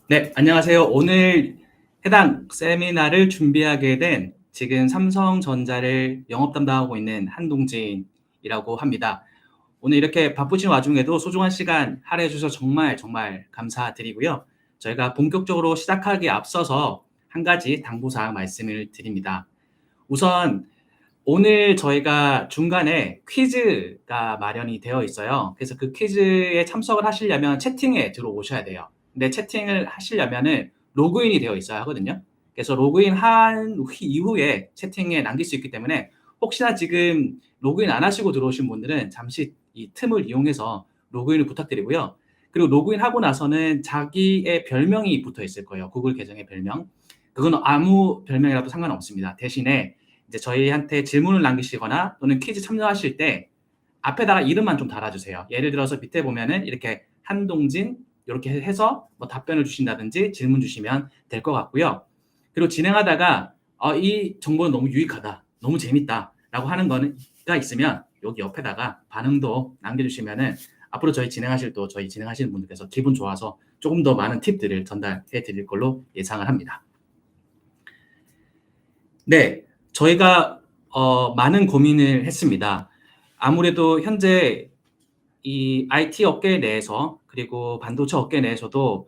네, 안녕하세요. 오늘 해당 세미나를 준비하게 된 지금 삼성전자를 영업 담당하고 있는 한동진이라고 합니다. 오늘 이렇게 바쁘신 와중에도 소중한 시간 할애해 주셔서 정말 정말 감사드리고요. 저희가 본격적으로 시작하기에 앞서서 한 가지 당부사항 말씀을 드립니다. 우선 오늘 저희가 중간에 퀴즈가 마련이 되어 있어요. 그래서 그 퀴즈에 참석을 하시려면 채팅에 들어오셔야 돼요. 근데 채팅을 하시려면은 로그인이 되어 있어야 하거든요. 그래서 로그인 한 이후에 채팅에 남길 수 있기 때문에 혹시나 지금 로그인 안 하시고 들어오신 분들은 잠시 이 틈을 이용해서 로그인을 부탁드리고요. 그리고 로그인하고 나서는 자기의 별명이 붙어 있을 거예요. 구글 계정의 별명. 그건 아무 별명이라도 상관없습니다. 대신에 이제 저희한테 질문을 남기시거나 또는 퀴즈 참여하실 때 앞에다가 이름만 좀 달아주세요. 예를 들어서 밑에 보면은 이렇게 한동진 이렇게 해서 뭐 답변을 주신다든지 질문 주시면 될 것 같고요. 그리고 진행하다가 이 정보는 너무 유익하다, 너무 재밌다라고 하는 거가 있으면 여기 옆에다가 반응도 남겨주시면은 앞으로 저희 진행하시는 분들께서 기분 좋아서 조금 더 많은 팁들을 전달해 드릴 걸로 예상을 합니다. 네, 저희가 많은 고민을 했습니다. 아무래도 현재 이 IT 업계 내에서 그리고 반도체 업계 내에서도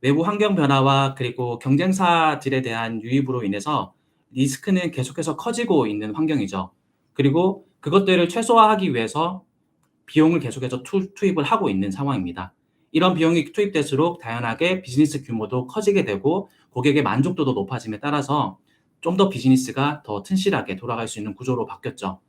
외부 환경 변화와 그리고 경쟁사들에 대한 유입으로 인해서 리스크는 계속해서 커지고 있는 환경이죠. 그리고 그것들을 최소화하기 위해서 비용을 계속해서 투입을 하고 있는 상황입니다. 이런 비용이 투입될수록 당연하게 비즈니스 규모도 커지게 되고 고객의 만족도도 높아짐에 따라서 좀 더 비즈니스가 더 튼실하게 돌아갈 수 있는 구조로 바뀌었죠.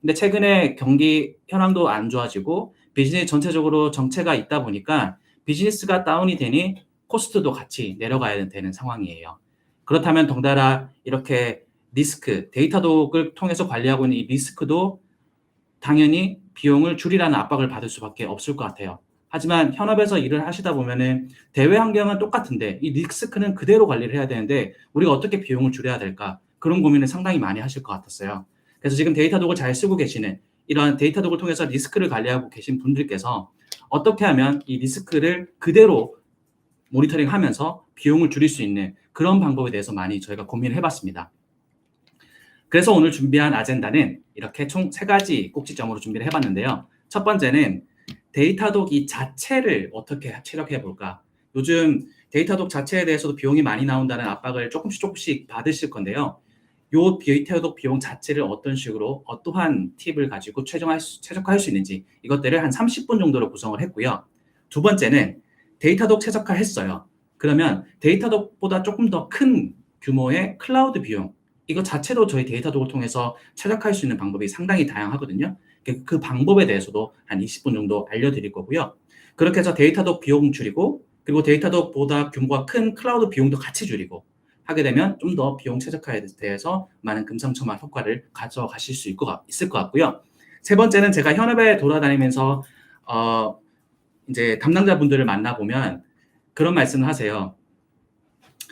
근데 최근에 경기 현황도 안 좋아지고 비즈니스 전체적으로 정체가 있다 보니까 비즈니스가 다운이 되니 코스트도 같이 내려가야 되는 상황이에요. 그렇다면 덩달아 이렇게 리스크, 데이터독을 통해서 관리하고 있는 이 리스크도 당연히 비용을 줄이라는 압박을 받을 수밖에 없을 것 같아요. 하지만 현업에서 일을 하시다 보면은 대외 환경은 똑같은데 이 리스크는 그대로 관리를 해야 되는데 우리가 어떻게 비용을 줄여야 될까? 그런 고민을 상당히 많이 하실 것 같았어요. 그래서 지금 데이터독을 잘 쓰고 계시는 이런 데이터독을 통해서 리스크를 관리하고 계신 분들께서 어떻게 하면 이 리스크를 그대로 모니터링하면서 비용을 줄일 수 있는 그런 방법에 대해서 많이 저희가 고민을 해봤습니다. 그래서 오늘 준비한 아젠다는 이렇게 총 3가지 꼭지점으로 준비를 해봤는데요. 첫 번째는 데이터독 이 자체를 어떻게 체력해 볼까? 요즘 데이터독 자체에 대해서도 비용이 많이 나온다는 압박을 조금씩 받으실 건데요. 요 데이터독 비용 자체를 어떤 식으로 어떠한 팁을 가지고 최적화할 수 있는지 이것들을 한 30분 정도로 구성을 했고요. 두 번째는 데이터독 최적화했어요. 그러면 데이터독보다 조금 더 큰 규모의 클라우드 비용 이거 자체도 저희 데이터독을 통해서 최적화할 수 있는 방법이 상당히 다양하거든요. 그 방법에 대해서도 한 20분 정도 알려드릴 거고요. 그렇게 해서 데이터독 비용 줄이고 그리고 데이터독보다 규모가 큰 클라우드 비용도 같이 줄이고 하게 되면 좀 더 비용 최적화에 대해서 많은 금상첨화 효과를 가져가실 수 있을 것 같고요. 세 번째는 제가 현업에 돌아다니면서 이제 담당자분들을 만나보면 그런 말씀을 하세요.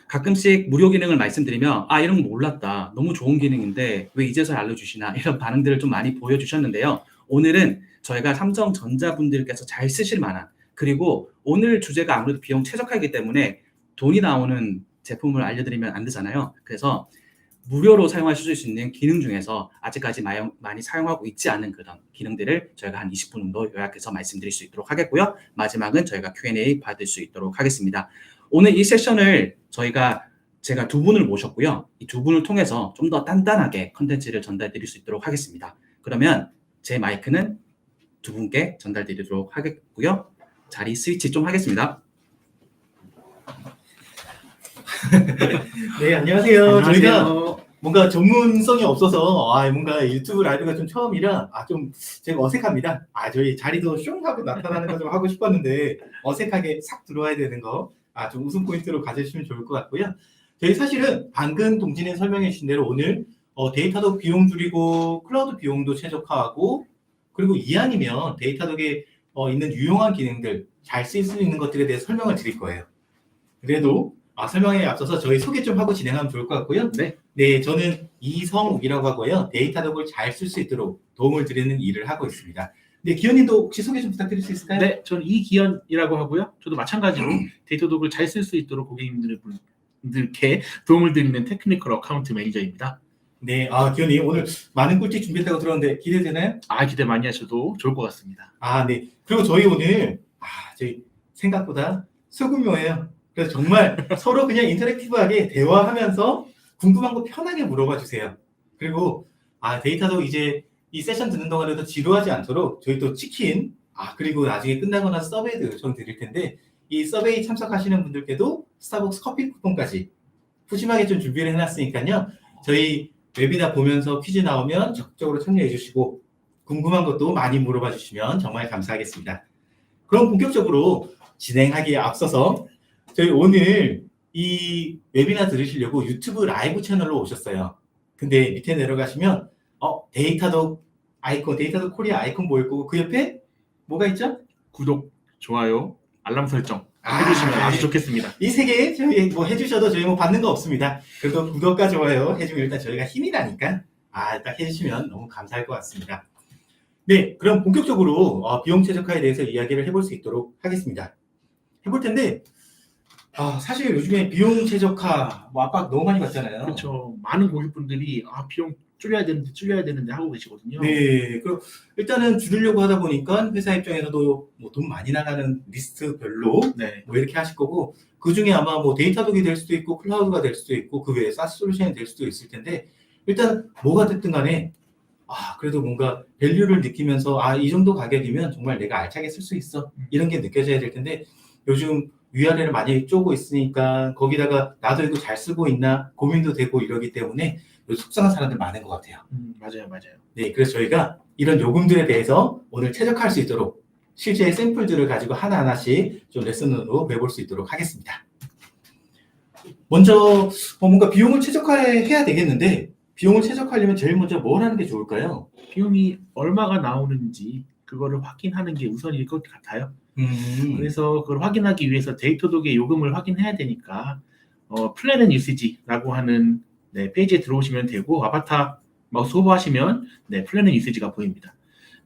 가끔씩 무료 기능을 말씀드리면 이런 거 몰랐다. 너무 좋은 기능인데 왜 이제서야 알려주시나 이런 반응들을 좀 많이 보여주셨는데요. 오늘은 저희가 삼성전자 분들께서 잘 쓰실 만한 그리고 오늘 주제가 아무래도 비용 최적화이기 때문에 돈이 나오는 제품을 알려드리면 안 되잖아요. 그래서 무료로 사용하실 수 있는 기능 중에서 아직까지 많이 사용하고 있지 않은 그런 기능들을 저희가 한 20분 정도 요약해서 말씀드릴 수 있도록 하겠고요. 마지막은 저희가 Q&A 받을 수 있도록 하겠습니다. 오늘 이 세션을 제가 두 분을 모셨고요. 이 두 분을 통해서 좀 더 단단하게 컨텐츠를 전달드릴 수 있도록 하겠습니다. 그러면 제 마이크는 두 분께 전달드리도록 하겠고요. 자리 스위치 좀 하겠습니다. 네, 안녕하세요. 안녕하세요. 저희가 뭔가 전문성이 없어서 뭔가 유튜브 라이브가 좀 처음이라 좀 제가 어색합니다. 저희 자리도 슝 하고 나타나는 거 좀 하고 싶었는데 어색하게 싹 들어와야 되는 거 좀 웃음 포인트로 가져주시면 좋을 것 같고요. 저희 사실은 방금 동진이 설명해 주신 대로 오늘 데이터독 비용 줄이고 클라우드 비용도 최적화하고 그리고 이왕이면 데이터독에 있는 유용한 기능들 잘 쓸 수 있는 것들에 대해서 설명을 드릴 거예요. 그래도 설명에 앞서서 저희 소개 좀 하고 진행하면 좋을 것 같고요. 네, 저는 이성욱이라고 하고요. 데이터독을 잘 쓸 수 있도록 도움을 드리는 일을 하고 있습니다. 네, 기현님도 혹시 소개 좀 부탁드릴 수 있을까요? 네, 저는 이기현이라고 하고요. 저도 마찬가지로 데이터독을 잘 쓸 수 있도록 고객님들께 도움을 드리는 테크니컬 어카운트 매니저입니다. 네, 기현님 오늘 많은 꿀팁 준비했다고 들었는데 기대되나요? 기대 많이 하셔도 좋을 것 같습니다. 네. 그리고 저희 오늘 저희 생각보다 소규모예요. 그래서 정말 서로 그냥 인터랙티브하게 대화하면서 궁금한 거 편하게 물어봐 주세요. 그리고 데이터도 이제 이 세션 듣는 동안에도 지루하지 않도록 저희 또 치킨 그리고 나중에 끝나고 나서 서베이도 요청 드릴 텐데 이 서베이 참석하시는 분들께도 스타벅스 커피 쿠폰까지 푸짐하게 좀 준비를 해놨으니까요. 저희 웨비나 보면서 퀴즈 나오면 적극적으로 참여해 주시고 궁금한 것도 많이 물어봐 주시면 정말 감사하겠습니다. 그럼 본격적으로 진행하기에 앞서서 저희 오늘 이 웨비나 들으시려고 유튜브 라이브 채널로 오셨어요. 근데 밑에 내려가시면 데이터독 아이콘, 데이터독 코리아 아이콘 보일 거고 그 옆에 뭐가 있죠? 구독, 좋아요, 알람 설정 해주시면 아주 좋겠습니다. 이 세 개 저희 해주셔도 저희 받는 거 없습니다. 그래도 구독과 좋아요 해주면 일단 저희가 힘이 나니까 딱 해주시면 너무 감사할 것 같습니다. 네, 그럼 본격적으로 비용 최적화에 대해서 이야기를 해볼 수 있도록 하겠습니다. 해볼 텐데 사실 요즘에 비용 최적화 압박 너무 많이 받잖아요. 그렇죠. 많은 고객분들이 비용 줄여야 되는데 하고 계시거든요. 네, 그럼 일단은 줄이려고 하다 보니까 회사 입장에서도 돈 많이 나가는 리스트별로 네. 이렇게 하실 거고 그 중에 아마 데이터독이 될 수도 있고 클라우드가 될 수도 있고 그 외에 사스 솔루션이 될 수도 있을 텐데 일단 뭐가 됐든 간에 그래도 뭔가 밸류를 느끼면서 이 정도 가격이면 정말 내가 알차게 쓸 수 있어 이런 게 느껴져야 될 텐데 요즘 위아래를 많이 쪼고 있으니까 거기다가 나도 이거 잘 쓰고 있나 고민도 되고 이러기 때문에 속상한 사람들 많은 것 같아요. 맞아요. 네, 그래서 저희가 이런 요금들에 대해서 오늘 최적화할 수 있도록 실제 샘플들을 가지고 하나하나씩 좀 레슨으로 배워볼 수 있도록 하겠습니다. 먼저 뭔가 비용을 최적화해야 되겠는데 비용을 최적화하려면 제일 먼저 뭘 하는 게 좋을까요? 비용이 얼마가 나오는지 그거를 확인하는 게 우선일 것 같아요. 그래서 그걸 확인하기 위해서 데이터독의 요금을 확인해야 되니까 플랜 앤 유시지라고 하는 페이지에 들어오시면 되고 아바타 마우스 호버하시면 플랜 앤 유시지가 보입니다.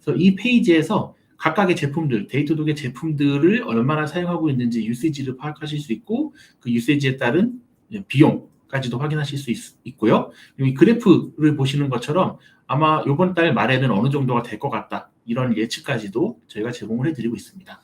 그래서 이 페이지에서 각각의 제품들, 데이터독의 제품들을 얼마나 사용하고 있는지 유시지를 파악하실 수 있고 그 유시지에 따른 비용까지도 확인하실 수 있고요. 이 그래프를 보시는 것처럼 아마 이번 달 말에는 어느 정도가 될 것 같다. 이런 예측까지도 저희가 제공을 해드리고 있습니다.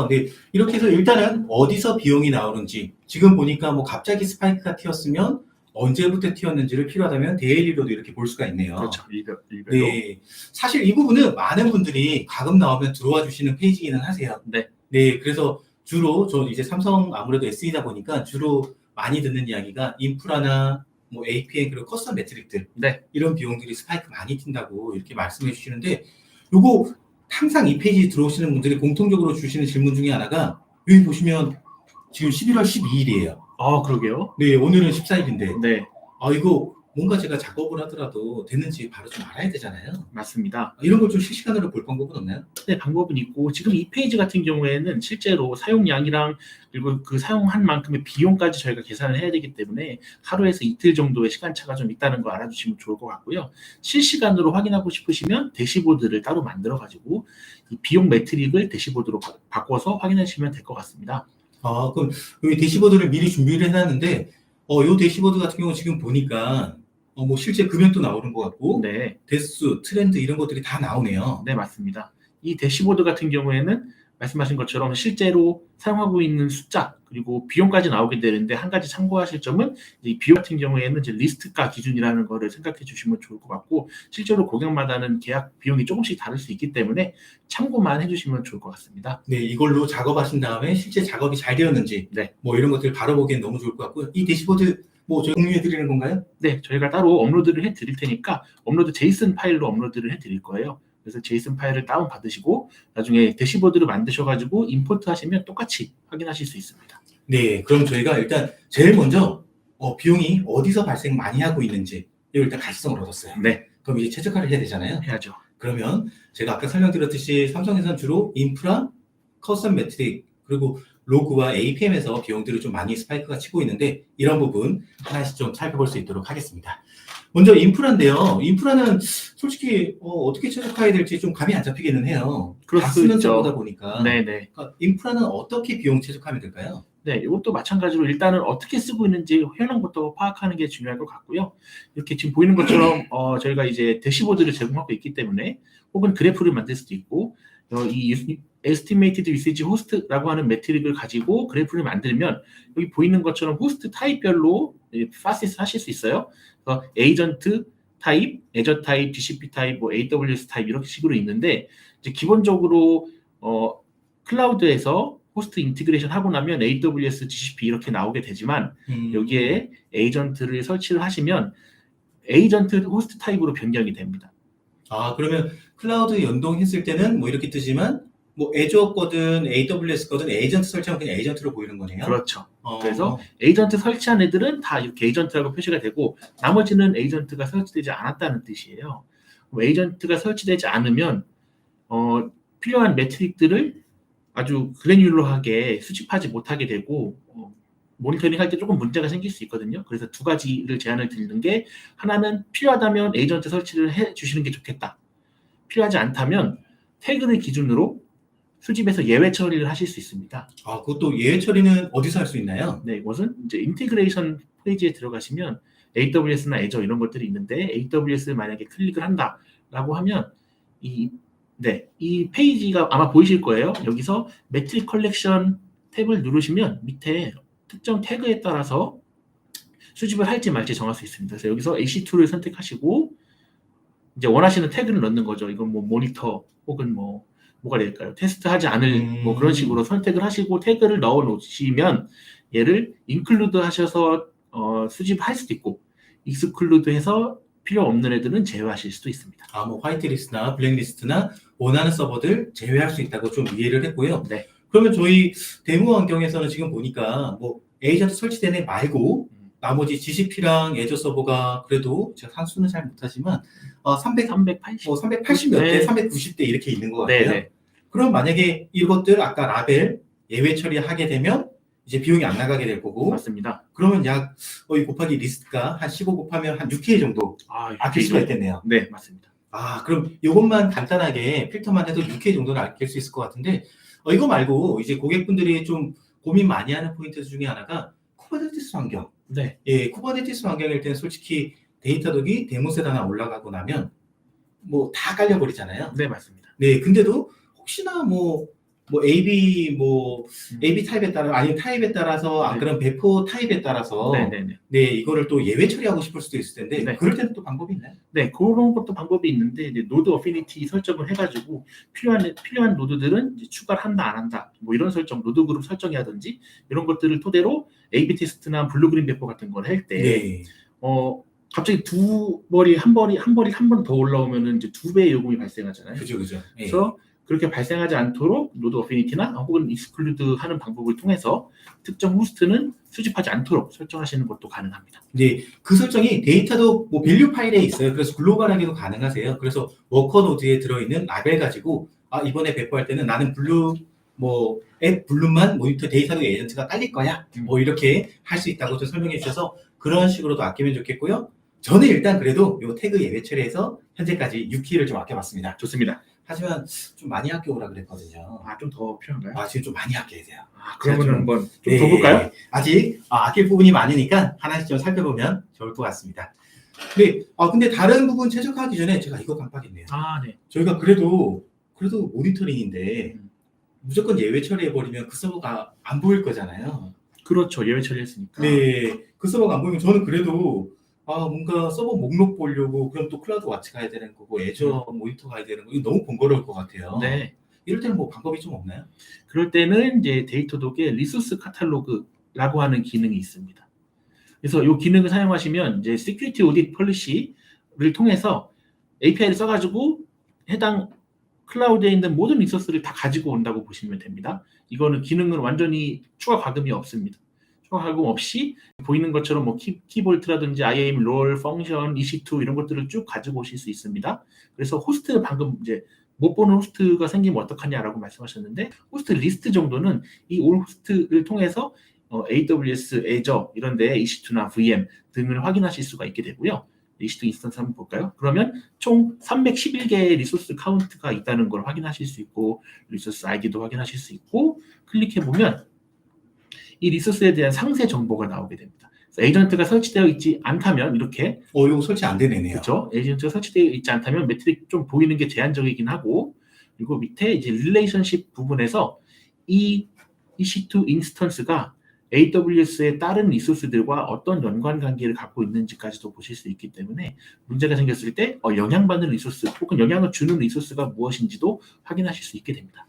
네. 이렇게 해서 일단은 어디서 비용이 나오는지 지금 보니까 갑자기 스파이크가 튀었으면 언제부터 튀었는지를 필요하다면 데일리로도 이렇게 볼 수가 있네요. 그렇죠. 일별로. 네. 사실 이 부분은 많은 분들이 가끔 나오면 들어와 주시는 페이지기는 하세요. 네. 그래서 주로 저 이제 삼성 아무래도 SE다 보니까 주로 많이 듣는 이야기가 인프라나 APN 그리고 커스텀 매트릭들 이런 비용들이 스파이크 많이 튄다고 이렇게 말씀해 주시는데 요거 항상 이 페이지 들어오시는 분들이 공통적으로 주시는 질문 중에 하나가 여기 보시면 지금 11월 12일이에요. 그러게요. 네, 오늘은 14일인데 네. 이거 뭔가 제가 작업을 하더라도 됐는지 바로 좀 알아야 되잖아요. 맞습니다. 이런 걸 좀 실시간으로 볼 방법은 없나요? 네, 방법은 있고 지금 이 페이지 같은 경우에는 실제로 사용량이랑 그리고 그 사용한 만큼의 비용까지 저희가 계산을 해야 되기 때문에 하루에서 이틀 정도의 시간차가 좀 있다는 거 알아주시면 좋을 것 같고요. 실시간으로 확인하고 싶으시면 대시보드를 따로 만들어가지고 이 비용 매트릭을 대시보드로 바꿔서 확인하시면 될 것 같습니다. 그럼 여기 대시보드를 미리 준비를 해놨는데 이 대시보드 같은 경우 지금 보니까 실제 금액도 나오는 것 같고 대수, 트렌드 이런 것들이 다 나오네요. 네, 맞습니다. 이 대시보드 같은 경우에는 말씀하신 것처럼 실제로 사용하고 있는 숫자 그리고 비용까지 나오게 되는데 한 가지 참고하실 점은 이 비용 같은 경우에는 이제 리스트가 기준이라는 거를 생각해 주시면 좋을 것 같고 실제로 고객마다는 계약 비용이 조금씩 다를 수 있기 때문에 참고만 해주시면 좋을 것 같습니다. 네, 이걸로 작업하신 다음에 실제 작업이 잘 되었는지 이런 것들을 바로 보기엔 너무 좋을 것 같고요. 이 대시보드 저희 공유해 드리는 건가요? 네, 저희가 따로 업로드를 해 드릴 테니까 업로드 제이슨 파일로 업로드를 해 드릴 거예요. 그래서 제이슨 파일을 다운 받으시고 나중에 대시보드를 만드셔가지고 임포트 하시면 똑같이 확인하실 수 있습니다. 네, 그럼 저희가 일단 제일 먼저 비용이 어디서 발생 많이 하고 있는지 이걸 일단 가시성을 얻었어요. 네. 그럼 이제 최적화를 해야 되잖아요. 해야죠. 그러면 제가 아까 설명드렸듯이 삼성에서는 주로 인프라, 커스텀 매트릭, 그리고 로그와 APM에서 비용들이 좀 많이 스파이크가 치고 있는데 이런 부분 하나씩 좀 살펴볼 수 있도록 하겠습니다. 먼저 인프라인데요. 인프라는 솔직히 어떻게 최적화해야 될지 좀 감이 안 잡히기는 해요. 그럴 다 수 쓰는 있죠. 서버다 보니까. 네네. 그러니까 인프라는 어떻게 비용 최적화하면 될까요? 네, 이것도 마찬가지로 일단은 어떻게 쓰고 있는지 현황부터 파악하는 게 중요할 것 같고요. 이렇게 지금 보이는 것처럼 저희가 이제 대시보드를 제공하고 있기 때문에 혹은 그래프를 만들 수도 있고 이 Estimated Usage Host라고 하는 매트릭을 가지고 그래프를 만들면 여기 보이는 것처럼 호스트 타입별로 파시스 하실 수 있어요. 그래서 에이전트 타입, 애저 타입, GCP 타입, 뭐 AWS 타입 이렇게 식으로 있는데 이제 기본적으로 클라우드에서 호스트 인티그레이션 하고 나면 AWS, GCP 이렇게 나오게 되지만 여기에 에이전트를 설치를 하시면 에이전트 호스트 타입으로 변경이 됩니다. 아, 그러면 클라우드 연동했을 때는 뭐 이렇게 뜨지만 뭐 애저 거든 AWS 거든 에이전트 설치하면 그냥 에이전트로 보이는 거네요. 그렇죠. 그래서 에이전트 설치한 애들은 다 이렇게 에이전트라고 표시가 되고 나머지는 에이전트가 설치되지 않았다는 뜻이에요. 에이전트가 설치되지 않으면 필요한 매트릭들을 아주 그래뉴러하게 수집하지 못하게 되고 모니터링 할 때 조금 문제가 생길 수 있거든요. 그래서 두 가지를 제안을 드리는 게 하나는 필요하다면 에이전트 설치를 해 주시는 게 좋겠다. 필요하지 않다면 태그를 기준으로 수집해서 예외 처리를 하실 수 있습니다. 아, 그것도 예외 처리는 어디서 할 수 있나요? 네, 이것은 이제 인티그레이션 페이지에 들어가시면 AWS나 애저 이런 것들이 있는데 AWS 만약에 클릭을 한다라고 하면 이 페이지가 아마 보이실 거예요. 여기서 매트릭 컬렉션 탭을 누르시면 밑에 특정 태그에 따라서 수집을 할지 말지 정할 수 있습니다. 그래서 여기서 EC2를 선택하시고 이제 원하시는 태그를 넣는 거죠. 이건 뭐 모니터 혹은 뭐가 될까요? 테스트하지 않을 뭐 그런 식으로 선택을 하시고 태그를 넣어 놓으시면 얘를 인클루드 하셔서 수집할 수도 있고 익스클루드 해서 필요 없는 애들은 제외하실 수도 있습니다. 아, 뭐 화이트리스트나 블랙리스트나 원하는 서버들 제외할 수 있다고 좀 이해를 했고요. 네. 그러면 저희 데모 환경에서는 지금 보니까 뭐 에이전트 설치된 애 말고 나머지 GCP랑 애저 서버가 그래도 제가 산수는 잘 못하지만 380몇 대, 네. 390대 이렇게 있는 것 같아요. 네. 그럼 만약에 이것들 아까 라벨 예외 처리하게 되면 이제 비용이 안 나가게 될 거고 맞습니다. 그러면 약 이 곱하기 리스트가 한 15 곱하면 한 6K 정도 아낄 수가 있겠네요. 네, 맞습니다. 아, 그럼 이것만 간단하게 필터만 해도 6K 정도는 아낄 수 있을 것 같은데 이거 말고 이제 고객분들이 좀 고민 많이 하는 포인트 중에 하나가 쿠버네티스 환경. 네. 예, 쿠버네티스 환경일 때는 솔직히 데이터독이 데모셋 하나 올라가고 나면 뭐 다 깔려버리잖아요. 네, 맞습니다. 네, 근데도 혹시나 AB 타입에 따라 아니면 타입에 따라서 안 그런 배포 타입에 따라서 네, 이거를 또 예외 처리하고 싶을 수도 있을 텐데 그럴 때는 또 방법이 있나요? 네, 그런 것도 방법이 있는데 이제 노드 어피니티 설정을 해가지고 필요한 노드들은 이제 추가를 한다 안 한다 뭐 이런 설정 노드 그룹 설정이라든지 이런 것들을 토대로 A/B 테스트나 블루그린 배포 같은 걸 할 때 갑자기 한 번 더 올라오면은 이제 2배의 요금이 발생하잖아요. 그죠. 그래서 그렇게 발생하지 않도록 노드 어피니티나 혹은 익스클루드 하는 방법을 통해서 특정 호스트는 수집하지 않도록 설정하시는 것도 가능합니다. 네, 그 설정이 데이터도 뭐 밸류 파일에 있어요. 그래서 글로벌하게도 가능하세요. 그래서 워커 노드에 들어있는 라벨 가지고 이번에 배포할 때는 나는 앱 블루만 모니터 데이터도 에이전트가 깔릴 거야. 뭐 이렇게 할 수 있다고 좀 설명해 주셔서 그런 식으로도 아끼면 좋겠고요. 저는 일단 그래도 요 태그 예외 처리해서 현재까지 6키를 좀 아껴봤습니다. 좋습니다. 하지만 좀 많이 아껴오라 그랬거든요. 좀 더 필요한가요? 지금 좀 많이 아껴야 돼요. 그러면 한번 좀 더 볼까요? 아직 아낄 부분이 많으니까 하나씩 좀 살펴보면 좋을 것 같습니다. 네, 근데 다른 부분 최적화하기 전에 제가 이거 깜빡했네요. 네. 저희가 그래도 모니터링인데 무조건 예외 처리해버리면 그 서버가 안 보일 거잖아요. 그렇죠. 예외 처리했으니까. 네, 그 서버가 안 보이면 저는 그래도 뭔가 서버 목록 보려고 그럼 또 클라우드 와치 가야 되는 거고 애저 모니터 가야 되는 거 이거 너무 번거로울 것 같아요. 네. 이럴 때는 뭐 방법이 좀 없나요? 그럴 때는 이제 데이터독에 리소스 카탈로그라고 하는 기능이 있습니다. 그래서 이 기능을 사용하시면 이제 시큐리티 오딧 폴리시를 통해서 API를 써가지고 해당 클라우드에 있는 모든 리소스를 다 가지고 온다고 보시면 됩니다. 이거는 기능은 완전히 추가 과금이 없습니다. 추가 과금 없이 보이는 것처럼 뭐 키볼트라든지 IAM, 롤, 펑션, EC2 이런 것들을 쭉 가지고 오실 수 있습니다. 그래서 호스트 방금 이제 못 보는 호스트가 생기면 어떡하냐라고 말씀하셨는데 호스트 리스트 정도는 이 올 호스트를 통해서 AWS, Azure 이런 데 EC2나 VM 등을 확인하실 수가 있게 되고요. EC2 인스턴스 한번 볼까요? 그러면 총 311개의 리소스 카운트가 있다는 걸 확인하실 수 있고 리소스 아이디도 확인하실 수 있고 클릭해보면 이 리소스에 대한 상세 정보가 나오게 됩니다. 그래서 에이전트가 설치되어 있지 않다면 이렇게 이거 설치 안 되네요. 그렇죠. 에이전트가 설치되어 있지 않다면 매트릭 좀 보이는 게 제한적이긴 하고 그리고 밑에 이제 릴레이션십 부분에서 이 EC2 인스턴스가 AWS의 다른 리소스들과 어떤 연관 관계를 갖고 있는지까지도 보실 수 있기 때문에 문제가 생겼을 때 영향받는 리소스 혹은 영향을 주는 리소스가 무엇인지도 확인하실 수 있게 됩니다.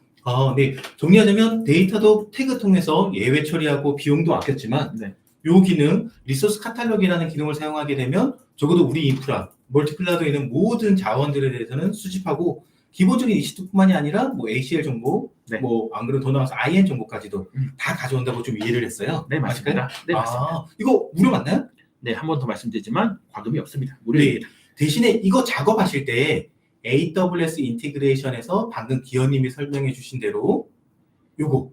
네. 정리하자면 데이터도 태그 통해서 예외 처리하고 비용도 아꼈지만 네. 요 기능 리소스 카탈로그라는 기능을 사용하게 되면 적어도 우리 인프라, 멀티클라우드에 있는 모든 자원들에 대해서는 수집하고 기본적인 EC2뿐만이 아니라 뭐 ACL 정보, 네. 뭐 안 그래도 더 나와서 IN 정보까지도 다 가져온다고 좀 이해를 했어요. 네, 맞습니다. 네, 맞습니다. 이거 무료 맞나요? 네, 한 번 더 말씀드리지만 과금이 없습니다. 네. 무료입니다. 대신에 이거 작업하실 때 AWS 인티그레이션에서 방금 기현님이 설명해 주신 대로 요거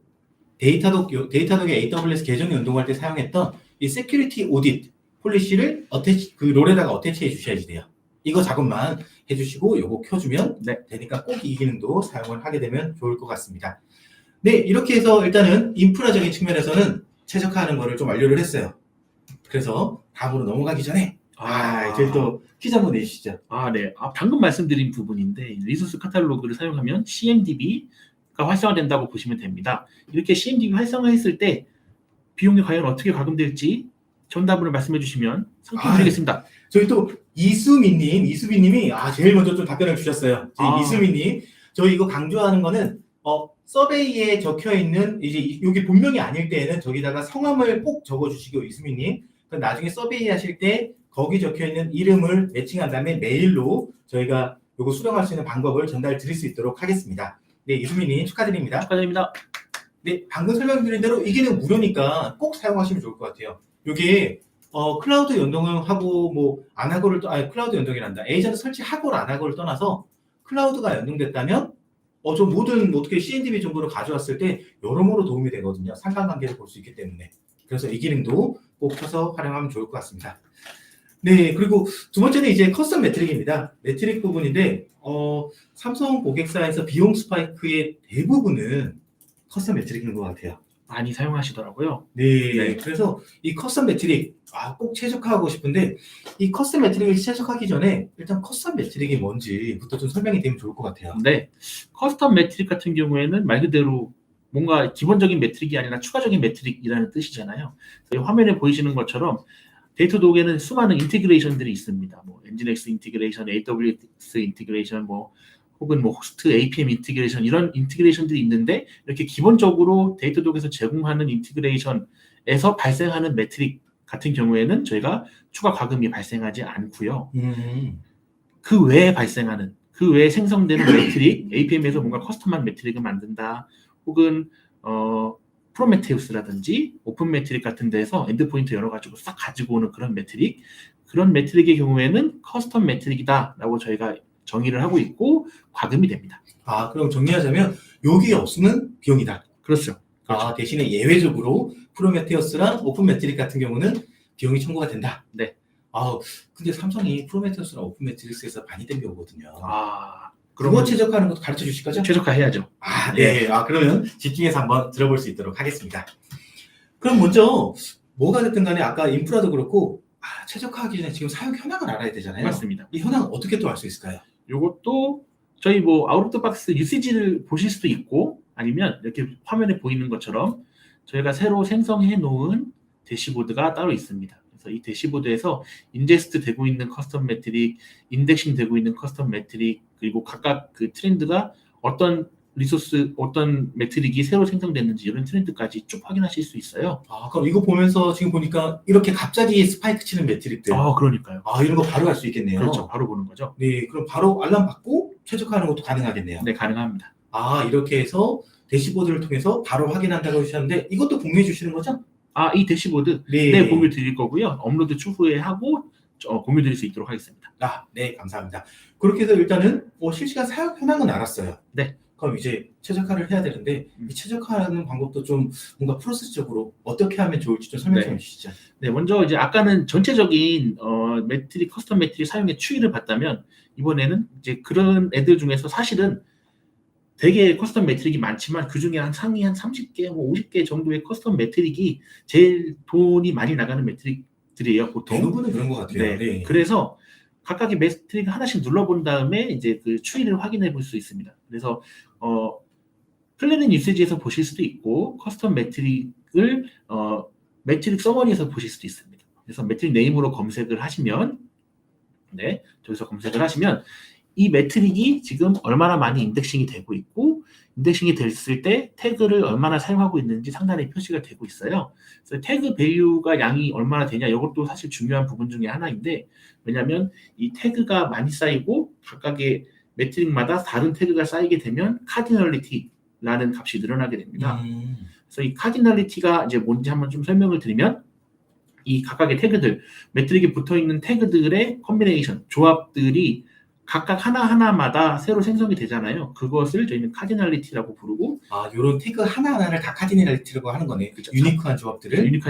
데이터독의 AWS 계정 연동할 때 사용했던 이 세큐리티 오딧 폴리시를 그 롤에다가 어태치해 주셔야지 돼요. 이거 작업만 해주시고 요거 켜주면 네. 되니까 꼭 이 기능도 사용을 하게 되면 좋을 것 같습니다. 네, 이렇게 해서 일단은 인프라적인 측면에서는 최적화하는 거를 좀 완료를 했어요. 그래서 다음으로 넘어가기 전에 저희 또 퀴즈 한번 내주시죠. 네. 방금 말씀드린 부분인데 리소스 카탈로그를 사용하면 CMDB가 활성화된다고 보시면 됩니다. 이렇게 CMDB 활성화했을 때 비용이 과연 어떻게 과금될지 정답을 말씀해 주시면 상품 드리겠습니다. 저희 또 이수빈님이 제일 먼저 좀 답변을 주셨어요. 이수빈님, 저희 이거 강조하는 거는 서베이에 적혀 있는 이제 여기 본명이 아닐 때에는 저기다가 성함을 꼭 적어주시고 이수빈님, 나중에 서베이 하실 때 거기 적혀 있는 이름을 매칭한 다음에 메일로 저희가 요거 수령할 수 있는 방법을 전달 드릴 수 있도록 하겠습니다. 네, 이수빈님 축하드립니다. 축하드립니다. 네, 방금 설명드린 대로 이 기능 무료니까 꼭 사용하시면 좋을 것 같아요. 요게 클라우드 연동을 하고 뭐 안 하고를 클라우드 연동이란다. 에이전트 설치하고 안 하고를 떠나서 클라우드가 연동됐다면 저 모든 어떻게 CNDB 정보를 가져왔을 때 여러모로 도움이 되거든요. 상관관계를 볼 수 있기 때문에. 그래서 이 기능도 꼭 켜서 활용하면 좋을 것 같습니다. 네, 그리고 두 번째는 이제 커스텀 매트릭입니다. 매트릭 부분인데 삼성 고객사에서 비용 스파이크의 대부분은 커스텀 매트릭인 것 같아요. 많이 사용하시더라고요. 네, 그래서 이 커스텀 매트릭 꼭 최적화하고 싶은데 이 커스텀 매트릭을 최적화하기 전에 일단 커스텀 매트릭이 뭔지부터 좀 설명이 되면 좋을 것 같아요. 네, 커스텀 매트릭 같은 경우에는 말 그대로 뭔가 기본적인 매트릭이 아니라 추가적인 매트릭이라는 뜻이잖아요. 화면에 보이시는 것처럼 데이터독에는 수많은 인티그레이션들이 있습니다. 뭐 엔진엑스 인티그레이션, AWS 인티그레이션, 혹은 호스트 APM 인티그레이션 이런 인티그레이션들이 있는데 이렇게 기본적으로 데이터독에서 제공하는 인티그레이션에서 발생하는 매트릭 같은 경우에는 저희가 추가 과금이 발생하지 않고요. 그 외에 생성되는 매트릭, APM에서 뭔가 커스텀한 매트릭을 만든다. 혹은 프로메테우스라든지 오픈 매트릭 같은 데서 엔드포인트 여러 가지고 싹 가지고 오는 그런 매트릭의 경우에는 커스텀 매트릭이다라고 저희가 정의를 하고 있고 과금이 됩니다. 그럼 정리하자면 여기 없으면 비용이다. 그렇죠. 대신에 예외적으로 프로메테우스랑 오픈 매트릭 같은 경우는 비용이 청구가 된다. 네. 근데 삼성이 프로메테우스랑 오픈 매트릭스에서 많이 땡겨오거든요. 그거 최적화하는 것도 가르쳐 주실 거죠? 최적화해야죠. 네. 그러면 집중해서 한번 들어볼 수 있도록 하겠습니다. 그럼 먼저 뭐가 됐든 간에 아까 인프라도 그렇고 최적화하기 전에 지금 사용 현황을 알아야 되잖아요. 맞습니다. 이 현황 어떻게 또 알 수 있을까요? 이것도 저희 아웃 오브 더 박스 유시지를 보실 수도 있고 아니면 이렇게 화면에 보이는 것처럼 저희가 새로 생성해 놓은 대시보드가 따로 있습니다. 그래서 이 대시보드에서 인제스트 되고 있는 커스텀 매트릭, 인덱싱 되고 있는 커스텀 매트릭 그리고 각각 그 트렌드가 어떤 리소스, 어떤 매트릭이 새로 생성됐는지 이런 트렌드까지 쭉 확인하실 수 있어요. 그럼 이거 보면서 지금 보니까 이렇게 갑자기 스파이크 치는 매트릭들. 그러니까요. 이런 거 바로 알 수 있겠네요. 그렇죠. 바로 보는 거죠. 네, 그럼 바로 알람 받고 최적화하는 것도 가능하겠네요. 네, 가능합니다. 이렇게 해서 대시보드를 통해서 바로 확인한다고 하셨는데 이것도 공유해 주시는 거죠? 이 대시보드 네, 공유 드릴 거고요. 업로드 추후에 하고 공유드릴 수 있도록 하겠습니다. 네, 감사합니다. 그렇게 해서 일단은 실시간 사용 현황은 알았어요. 네. 그럼 이제 최적화를 해야 되는데 이 최적화하는 방법도 좀 뭔가 프로세스적으로 어떻게 하면 좋을지 좀 설명 좀 해주시죠. 네, 먼저 이제 아까는 전체적인 커스텀 매트릭 사용의 추이를 봤다면 이번에는 이제 그런 애들 중에서 사실은 되게 커스텀 매트릭이 많지만 그 중에 한 상위 한 30개, 뭐 50개 정도의 커스텀 매트릭이 제일 돈이 많이 나가는 매트릭들이에요, 보통. 대부분은 그런 것 같아요. 네. 네. 그래서 각각의 매트릭 하나씩 눌러본 다음에 이제 그 추이를 확인해 볼 수 있습니다. 그래서 플래닛 유세지에서 보실 수도 있고 커스텀 매트릭을 매트릭 서머니에서 보실 수도 있습니다. 그래서 매트릭 네임으로 검색을 하시면 저기서 검색을 하시면 이 매트릭이 지금 얼마나 많이 인덱싱이 되고 있고 인덱싱이 됐을 때 태그를 얼마나 사용하고 있는지 상단에 표시가 되고 있어요. 그래서 태그 밸류가 양이 얼마나 되냐 이것도 사실 중요한 부분 중에 하나인데 왜냐하면 이 태그가 많이 쌓이고 각각의 매트릭마다 다른 태그가 쌓이게 되면 카디널리티라는 값이 늘어나게 됩니다. 그래서 이 카디널리티가 이제 뭔지 한번 좀 설명을 드리면 이 각각의 태그들, 매트릭에 붙어있는 태그들의 컨비네이션, 조합들이 각각 하나하나마다 새로 생성이 되잖아요. 그것을 저희는 카디널리티라고 부르고 요런 태그 하나하나를 다 카디널리티라고 하는 거네. 그렇죠. 유니크한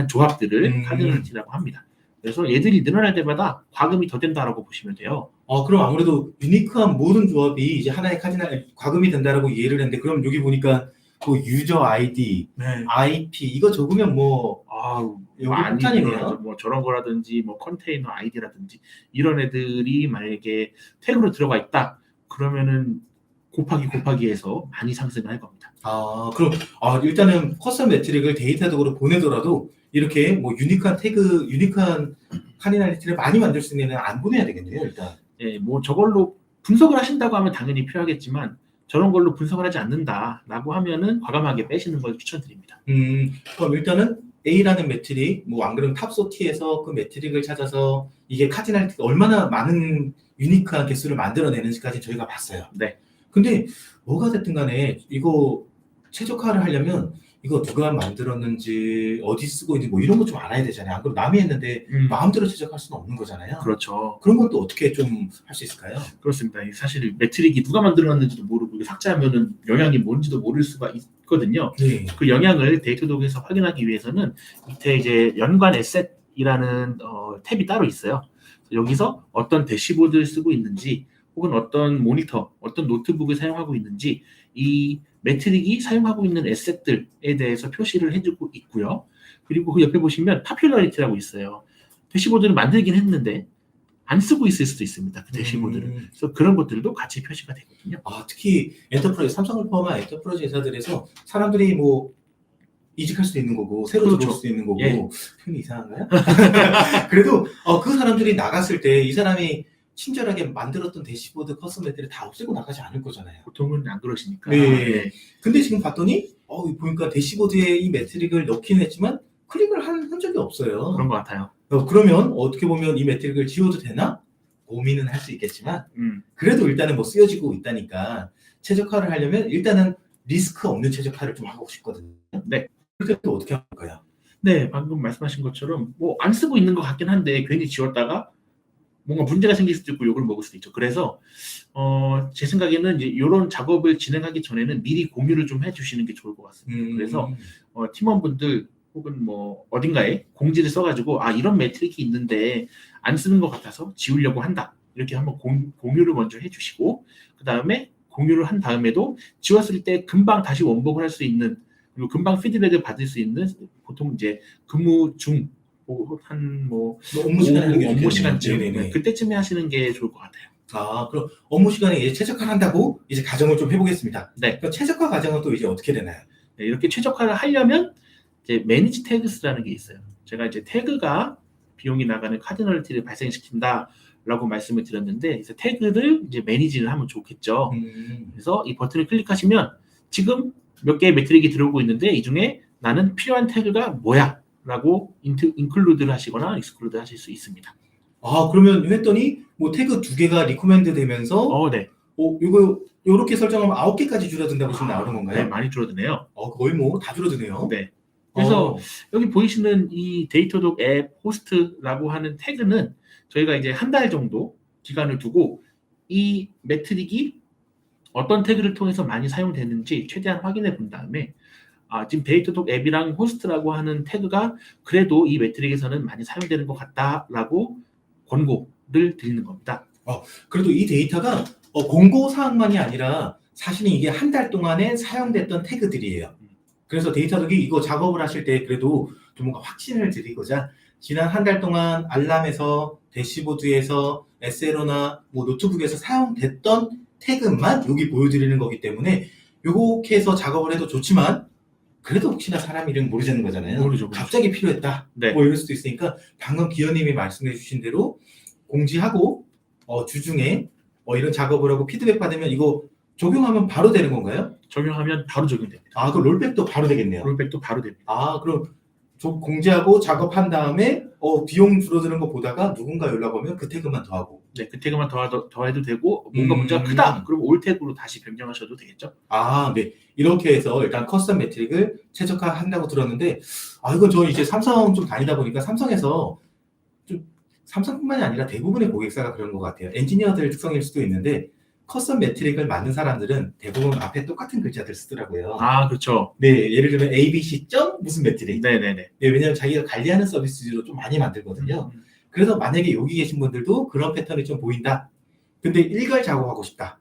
조합들을 카디널리티라고 합니다. 그래서 얘들이 늘어날 때마다 과금이 더 된다라고 보시면 돼요. 그럼 아무래도 유니크한 모든 조합이 이제 하나의 과금이 된다라고 이해를 했는데 그럼 여기 보니까 그 유저 아이디, IP 이거 적으면 여기 폭탄이네요. 뭐 저런 거라든지 뭐 컨테이너 아이디라든지 이런 애들이 만약에 태그로 들어가 있다 그러면은 곱하기 해서 많이 상승을 할 겁니다. 그럼 일단은 커스텀 매트릭을 데이터적으로 보내더라도 이렇게 뭐 유니크한 카디널리티를 많이 만들 수 있는 애는 안 보내야 되겠네요, 일단. 네, 뭐 저걸로 분석을 하신다고 하면 당연히 필요하겠지만 저런 걸로 분석을 하지 않는다라고 하면은 과감하게 빼시는 걸 추천드립니다. 그럼 일단은 A라는 매트릭, 뭐 안 그러면 탑소티에서 그 매트릭을 찾아서 이게 카디널리티가 얼마나 많은 유니크한 개수를 만들어내는지까지 저희가 봤어요. 네. 근데 뭐가 됐든 간에 이거 최적화를 하려면 이거 누가 만들었는지 어디 쓰고 있는지 뭐 이런 거 좀 알아야 되잖아요. 안 그럼 남이 했는데 마음대로 최적화할 수는 없는 거잖아요. 그렇죠. 그런 것도 어떻게 좀 할 수 있을까요? 그렇습니다. 사실 매트릭이 누가 만들었는지도 모르고 삭제하면은 영향이 뭔지도 모를 수가 있거든요. 네. 그 영향을 데이터독에서 확인하기 위해서는 밑에 이제 연관 에셋이라는 탭이 따로 있어요. 여기서 어떤 대시보드를 쓰고 있는지 혹은 어떤 모니터, 어떤 노트북을 사용하고 있는지 이 매트릭이 사용하고 있는 에셋들에 대해서 표시를 해주고 있고요. 그리고 그 옆에 보시면 파퓰러리티라고 있어요. 대시보드를 만들긴 했는데 안 쓰고 있을 수도 있습니다. 그 대시보드를. 그래서 그런 것들도 같이 표시가 되거든요. 특히 엔터프라이즈, 삼성을 포함한 엔터프라이즈 회사들에서 사람들이 뭐 이직할 수도 있는 거고 새로 들어올 수도 있는 거고 표현이 이상한가요? 그래도 그 사람들이 나갔을 때 이 사람이 친절하게 만들었던 대시보드 커스텀 매트를 다 없애고 나가지 않을 거잖아요. 보통은 안 그러시니까. 네. 근데 지금 봤더니 보니까 대시보드에 이 매트릭을 넣기는 했지만 클릭을 한 적이 없어요. 그런 것 같아요. 그러면 어떻게 보면 이 매트릭을 지워도 되나? 고민은 할 수 있겠지만 그래도 일단은 뭐 쓰여지고 있다니까 최적화를 하려면 일단은 리스크 없는 최적화를 좀 하고 싶거든요. 네. 그럴 때 또 어떻게 할까요? 네, 방금 말씀하신 것처럼 뭐 안 쓰고 있는 것 같긴 한데 괜히 지웠다가 뭔가 문제가 생길 수도 있고 욕을 먹을 수도 있죠. 그래서 제 생각에는 이제 이런 작업을 진행하기 전에는 미리 공유를 좀 해주시는 게 좋을 것 같습니다. 그래서 팀원분들 혹은 뭐 어딘가에 공지를 써가지고 이런 매트릭이 있는데 안 쓰는 것 같아서 지우려고 한다. 이렇게 한번 공유를 먼저 해주시고 그 다음에 공유를 한 다음에도 지웠을 때 금방 다시 원복을 할 수 있는 그리고 금방 피드백을 받을 수 있는 보통 이제 근무 중 업무 시간쯤 그때쯤에 하시는 게 좋을 것 같아요. 그럼 업무 시간에 이제 최적화를 한다고 이제 가정을 좀 해보겠습니다. 네. 그럼 최적화 과정은 또 이제 어떻게 되나요? 네, 이렇게 최적화를 하려면 이제 매니지 태그스라는 게 있어요. 제가 이제 태그가 비용이 나가는 카디널리티를 발생시킨다라고 말씀을 드렸는데, 그래서 태그를 이제 매니지를 하면 좋겠죠. 그래서 이 버튼을 클릭하시면 지금 몇 개의 매트릭이 들어오고 있는데 이 중에 나는 필요한 태그가 뭐야? 라고 인클루드를 하시거나 익스클루드 하실 수 있습니다. 그러면 했더니 뭐 태그 2개가 리코멘드 되면서 네. 이거 요렇게 설정하면 9개까지 줄어든다고 지금 나오는 건가요? 네, 많이 줄어드네요. 거의 뭐 다 줄어드네요. 네. 그래서 여기 보이시는 이 데이터독 앱 호스트라고 하는 태그는 저희가 이제 한 달 정도 기간을 두고 이 매트릭이 어떤 태그를 통해서 많이 사용되는지 최대한 확인해 본 다음에 지금 데이터독 앱이랑 호스트라고 하는 태그가 그래도 이 매트릭에서는 많이 사용되는 것 같다라고 권고를 드리는 겁니다. 그래도 이 데이터가 공고사항만이 아니라 사실은 이게 한 달 동안에 사용됐던 태그들이에요. 그래서 데이터독이 이거 작업을 하실 때 그래도 좀 뭔가 확신을 드리고자 지난 한 달 동안 알람에서 대시보드에서 SLO나 뭐 노트북에서 사용됐던 태그만 여기 보여드리는 거기 때문에 요렇게 해서 작업을 해도 좋지만 그래도 혹시나 사람 이름 모르는 거잖아요. 모르죠. 갑자기 필요했다. 네. 뭐 이럴 수도 있으니까 방금 기현님이 말씀해 주신 대로 공지하고 주중에 이런 작업을 하고 피드백 받으면 이거 적용하면 바로 되는 건가요? 적용하면 바로 적용됩니다. 그 롤백도 바로 되겠네요. 롤백도 바로 됩니다. 그럼 공지하고 작업한 다음에 비용 줄어드는 거 보다가 누군가 연락 오면 그 태그만 더하고. 네, 그 태그만 더해도 되고 뭔가 문제가 크다. 그럼 올 태그로 다시 변경하셔도 되겠죠. 네. 이렇게 해서 일단 커스텀 매트릭을 최적화한다고 들었는데 이건 저 이제 삼성 좀 다니다 보니까 삼성에서 좀 삼성뿐만이 아니라 대부분의 고객사가 그런 것 같아요. 엔지니어들 특성일 수도 있는데 커스텀 매트릭을 만든 사람들은 대부분 앞에 똑같은 글자들 쓰더라고요. 그렇죠. 네, 예를 들면 ABC 점 무슨 매트릭. 네네네. 네, 왜냐면 자기가 관리하는 서비스로 좀 많이 만들거든요. 그래서 만약에 여기 계신 분들도 그런 패턴이 좀 보인다. 근데 일괄 작업하고 싶다.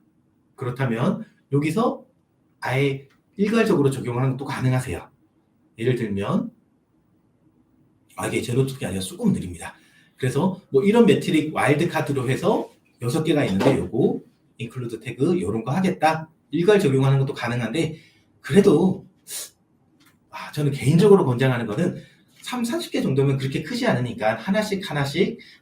그렇다면 여기서 아예 일괄적으로 적용하는 것도 가능하세요. 예를 들면 이게 제 노트북이 아니라 조금 느립니다. 그래서 뭐 이런 매트릭 와일드 카드로 해서 6개가 있는데 요거 인클루드 태그 이런 거 하겠다. 일괄 적용하는 것도 가능한데 그래도 저는 개인적으로 권장하는 거는 30개 정도면 그렇게 크지 않으니까 하나씩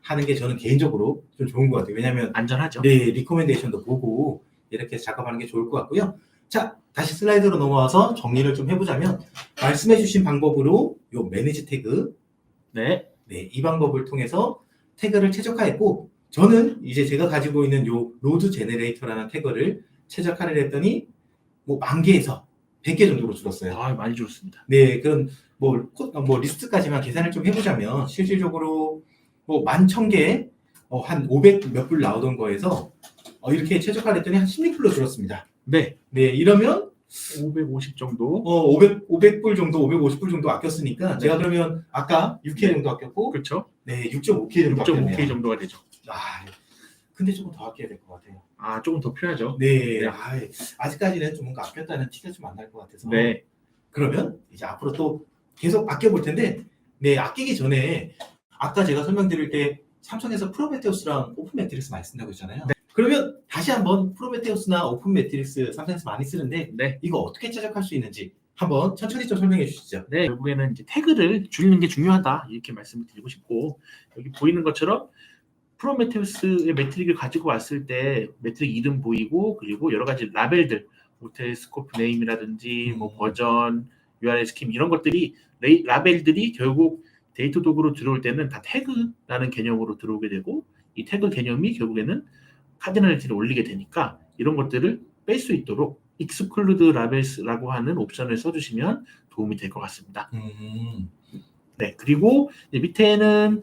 하는 게 저는 개인적으로 좀 좋은 것 같아요. 왜냐면 안전하죠. 네, 리코멘데이션도 보고 이렇게 작업하는 게 좋을 것 같고요. 자, 다시 슬라이드로 넘어와서 정리를 좀 해보자면 말씀해주신 방법으로 요 매니지 태그 네, 이 방법을 통해서 태그를 최적화했고 저는 이제 제가 가지고 있는 요 로드 제네레이터라는 태그를 최적화를 했더니 뭐 10,000개에서 100개 정도로 줄었어요. 많이 줄었습니다. 네, 그럼 뭐 리스트까지만 계산을 좀 해보자면 실질적으로 뭐 11,000개 한 500 몇 불 나오던 거에서 이렇게 최적화를 했더니 한 16불로 줄었습니다. 네, 이러면 550 정도. 500불 정도, 550불 정도 아꼈으니까 제가 그러면 아까 6K 정도 아꼈고 그렇죠. 네, 6.5K 정도 아꼈네요. 6.5K 정도가 되죠. 근데 조금 더 아껴야 될 것 같아요. 조금 더 필요하죠. 네, 네. 아직까지는 좀 뭔가 아꼈다는 티가 좀 안 날 것 같아서. 네. 그러면 이제 앞으로 또 계속 아껴볼 텐데, 아끼기 전에 아까 제가 설명드릴 때 삼성에서 프로메테우스랑 오픈 매트릭스 많이 쓴다고 했잖아요. 네. 그러면 다시 한번 프로메테우스나 오픈 매트릭스 삼성에서 많이 쓰는데 네. 이거 어떻게 최적화할 수 있는지 한번 천천히 좀 설명해 주시죠. 네, 결국에는 이제 태그를 줄이는 게 중요하다 이렇게 말씀을 드리고 싶고 여기 보이는 것처럼 프로메테우스의 매트릭을 가지고 왔을 때 매트릭 이름 보이고 그리고 여러 가지 라벨들 호텔 스코프 네임이라든지 뭐 버전, URL 스킴 이런 것들이 라벨들이 결국 데이터독으로 들어올 때는 다 태그라는 개념으로 들어오게 되고 이 태그 개념이 결국에는 카디널리티를 올리게 되니까 이런 것들을 뺄 수 있도록 exclude labels라고 하는 옵션을 써주시면 도움이 될 것 같습니다. 네, 그리고 밑에는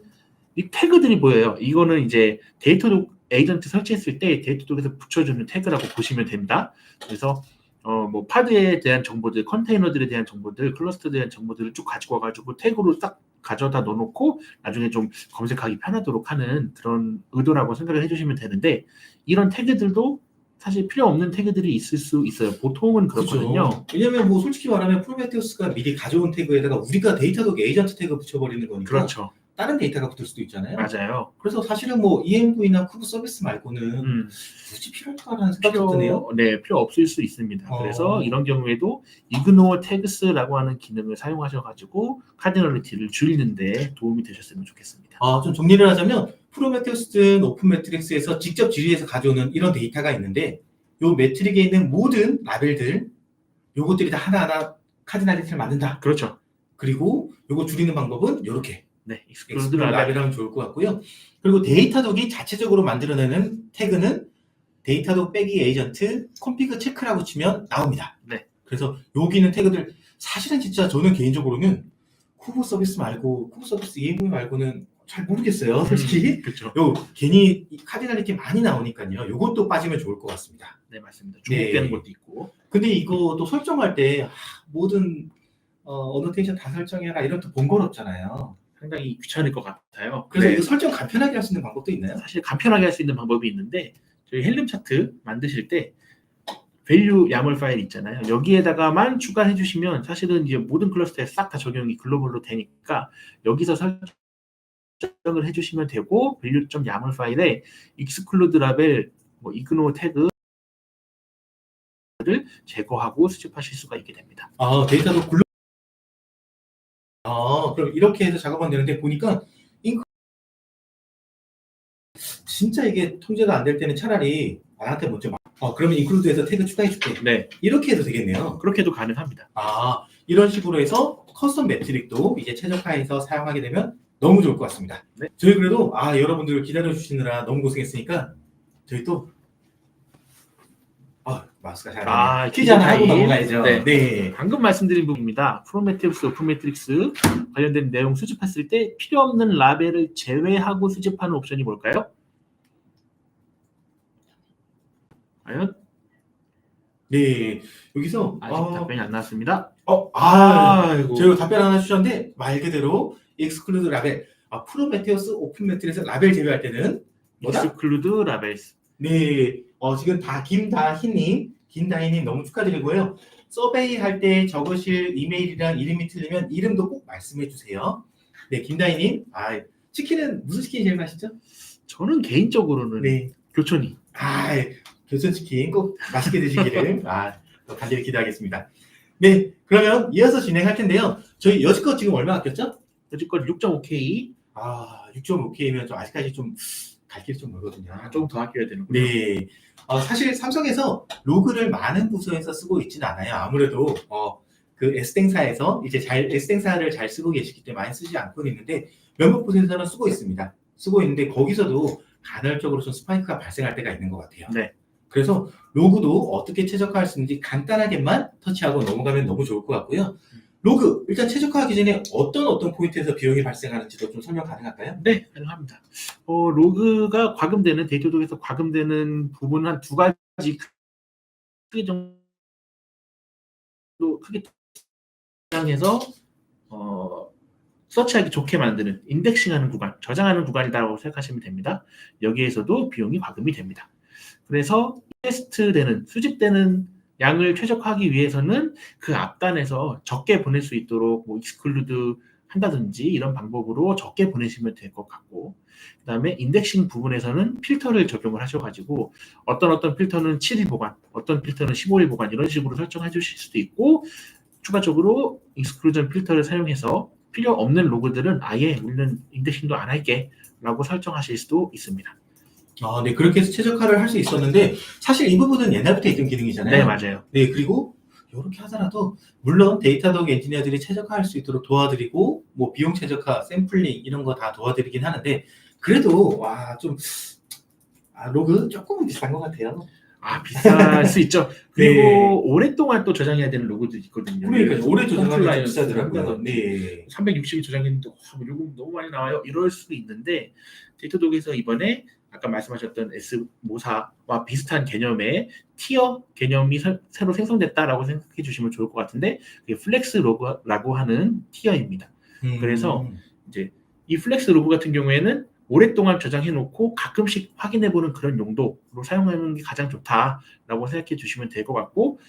이 태그들이 보여요. 이거는 이제 데이터독 에이전트 설치했을 때 데이터독에서 붙여주는 태그라고 보시면 됩니다. 그래서 뭐 파드에 대한 정보들, 컨테이너들에 대한 정보들, 클러스터에 대한 정보들을 쭉 가지고 와가지고 태그로 딱 가져다 넣어놓고 나중에 좀 검색하기 편하도록 하는 그런 의도라고 생각을 해주시면 되는데 이런 태그들도 사실 필요 없는 태그들이 있을 수 있어요. 보통은 그렇거든요. 그렇죠. 왜냐면 뭐 솔직히 말하면 프로메테우스가 미리 가져온 태그에다가 우리가 데이터독 에이전트 태그 붙여버리는 거니까 그렇죠. 다른 데이터가 붙을 수도 있잖아요. 맞아요. 그래서 사실은 뭐 EMV나 쿠브 서비스 말고는 굳이 필요할까라는 생각이 드네요. 네, 필요 없을 수 있습니다. 그래서 이런 경우에도 ignore tags라고 하는 기능을 사용하셔가지고 카디널리티를 줄이는데 도움이 되셨으면 좋겠습니다. 좀 정리를 하자면 프로메테우스든 오픈 매트릭스에서 직접 질의해서 가져오는 이런 데이터가 있는데 요 매트릭에 있는 모든 라벨들 요것들이 다 하나하나 카디널리티를 만든다. 그렇죠. 그리고 요거 줄이는 방법은 요렇게 네, exclude 라벨하면 좋을 것 같고요. 그리고 데이터독이 자체적으로 만들어내는 태그는 데이터독 빼기 에이전트 config 체크라고 치면 나옵니다. 네. 그래서 여기 있는 태그들 사실은 진짜 저는 개인적으로는 후보 서비스 말고 후보 서비스 EMV 말고는 잘 모르겠어요, 솔직히. 그렇죠. 요 괜히 이 카디널리티 많이 나오니까요. 요것도 빠지면 좋을 것 같습니다. 네, 맞습니다. 중복되는 것도 있고. 근데 이거 또 설정할 때 모든 어노테이션 다 설정해라 이런 또 번거롭잖아요. 상당히 귀찮을 것 같아요. 그래서 네, 이거 설정 간편하게 할 수 있는 방법도 있나요? 사실 간편하게 할 수 있는 방법이 있는데 저희 헬름 차트 만드실 때 밸류 야물 파일 있잖아요. 여기에다가만 추가해 주시면 사실은 이제 모든 클러스터에 싹 다 적용이 글로벌로 되니까 여기서 설정을 해주시면 되고 밸류.yaml 파일에 exclude 라벨, 뭐 ignore 태그를 제거하고 수집하실 수가 있게 됩니다. 아, 데이터도 그럼 이렇게 해서 작업하면 되는데 보니까 진짜 이게 통제가 안 될 때는 차라리 나한테 먼저 그러면 인클루드에서 태그 추가해줄게. 네, 이렇게 해도 되겠네요. 그렇게도 가능합니다. 이런 식으로 해서 커스텀 매트릭도 이제 최적화해서 사용하게 되면 너무 좋을 것 같습니다. 네. 저희 그래도 여러분들 기다려주시느라 너무 고생했으니까 저희 또 마스크가 잘 안 퀴즈 하나 하고 넘어가야죠. 네. 방금 말씀드린 부분입니다. 프로메테우스, 오픈매트릭스 관련된 내용 수집했을 때 필요 없는 라벨을 제외하고 수집하는 옵션이 뭘까요? 과연? 네, 여기서 아직 답변이 안 나왔습니다. 아이고. 저희가 답변 하나 주셨는데 말 그대로 exclude 라벨, 프로메테우스, 오픈 매트릭스 라벨 제외할 때는 뭐다? exclude 라벨스. 네, 지금 김다희님 너무 축하드리고요. 서베이 할 때 적으실 이메일이랑 이름이 틀리면 이름도 꼭 말씀해 주세요. 네, 김다희님, 치킨은 무슨 치킨이 제일 맛있죠? 저는 개인적으로는 네, 교촌이. 교촌치킨 꼭 맛있게 드시기를 또 간절히 기대하겠습니다. 네, 그러면 이어서 진행할 텐데요. 저희 여지껏 지금 얼마 아꼈죠? 여지껏 6.5K. 6.5K면 좀 아직까지 좀 갈 길이 좀 멀거든요. 조금 더 아껴야 되는군요. 네, 사실 삼성에서 로그를 많은 부서에서 쓰고 있지는 않아요. 아무래도 그 S땡사에서 이제 S땡사를 잘 쓰고 계시기 때문에 많이 쓰지 않고 있는데 몇몇 부서에서는 쓰고 있습니다. 쓰고 있는데 거기서도 간헐적으로 좀 스파이크가 발생할 때가 있는 것 같아요. 네. 그래서 로그도 어떻게 최적화할 수 있는지 간단하게만 터치하고 넘어가면 너무 좋을 것 같고요. 로그, 일단 최적화하기 전에 어떤 포인트에서 비용이 발생하는지도 좀 설명 가능할까요? 네, 가능합니다. 로그가 과금되는, 데이터독에서 과금되는 부분은 한 두 가지 크게 정도 크게 정해서 서치하기 좋게 만드는 인덱싱하는 구간, 저장하는 구간이라고 생각하시면 됩니다. 여기에서도 비용이 과금이 됩니다. 그래서 테스트되는, 수집되는 양을 최적화하기 위해서는 그 앞단에서 적게 보낼 수 있도록 뭐 익스클루드 한다든지 이런 방법으로 적게 보내시면 될 것 같고, 그 다음에 인덱싱 부분에서는 필터를 적용을 하셔가지고 어떤 필터는 7일 보관, 어떤 필터는 15일 보관 이런 식으로 설정해 주실 수도 있고, 추가적으로 익스클루전 필터를 사용해서 필요 없는 로그들은 아예 우리는 인덱싱도 안 할게 라고 설정하실 수도 있습니다. 네, 그렇게 해서 최적화를 할 수 있었는데 사실 이 부분은 옛날부터 있던 기능이잖아요. 네, 맞아요. 네, 그리고 이렇게 하더라도 물론 데이터독 엔지니어들이 최적화할 수 있도록 도와드리고 뭐 비용 최적화, 샘플링 이런 거 다 도와드리긴 하는데 그래도 좀 로그 조금은 비싼 것 같아요. 비쌀 수 있죠. 그리고 네. 오랫동안 또 저장해야 되는 로그도 있거든요. 그러니까 오래 저장하면 컴플라이언스 비싸더라고요. 네. 360일 저장했는데 요금 너무 많이 나와요. 이럴 수도 있는데 데이터독에서 이번에 아까 말씀하셨던 S모사와 비슷한 개념의 티어 개념이 새로 생성됐다라고 생각해 주시면 좋을 것 같은데 그게 플렉스 로그라고 하는 티어입니다. 그래서 이제 이 플렉스 로그 같은 경우에는 오랫동안 저장해 놓고 가끔씩 확인해 보는 그런 용도로 사용하는 게 가장 좋다라고 생각해 주시면 될 것 같고,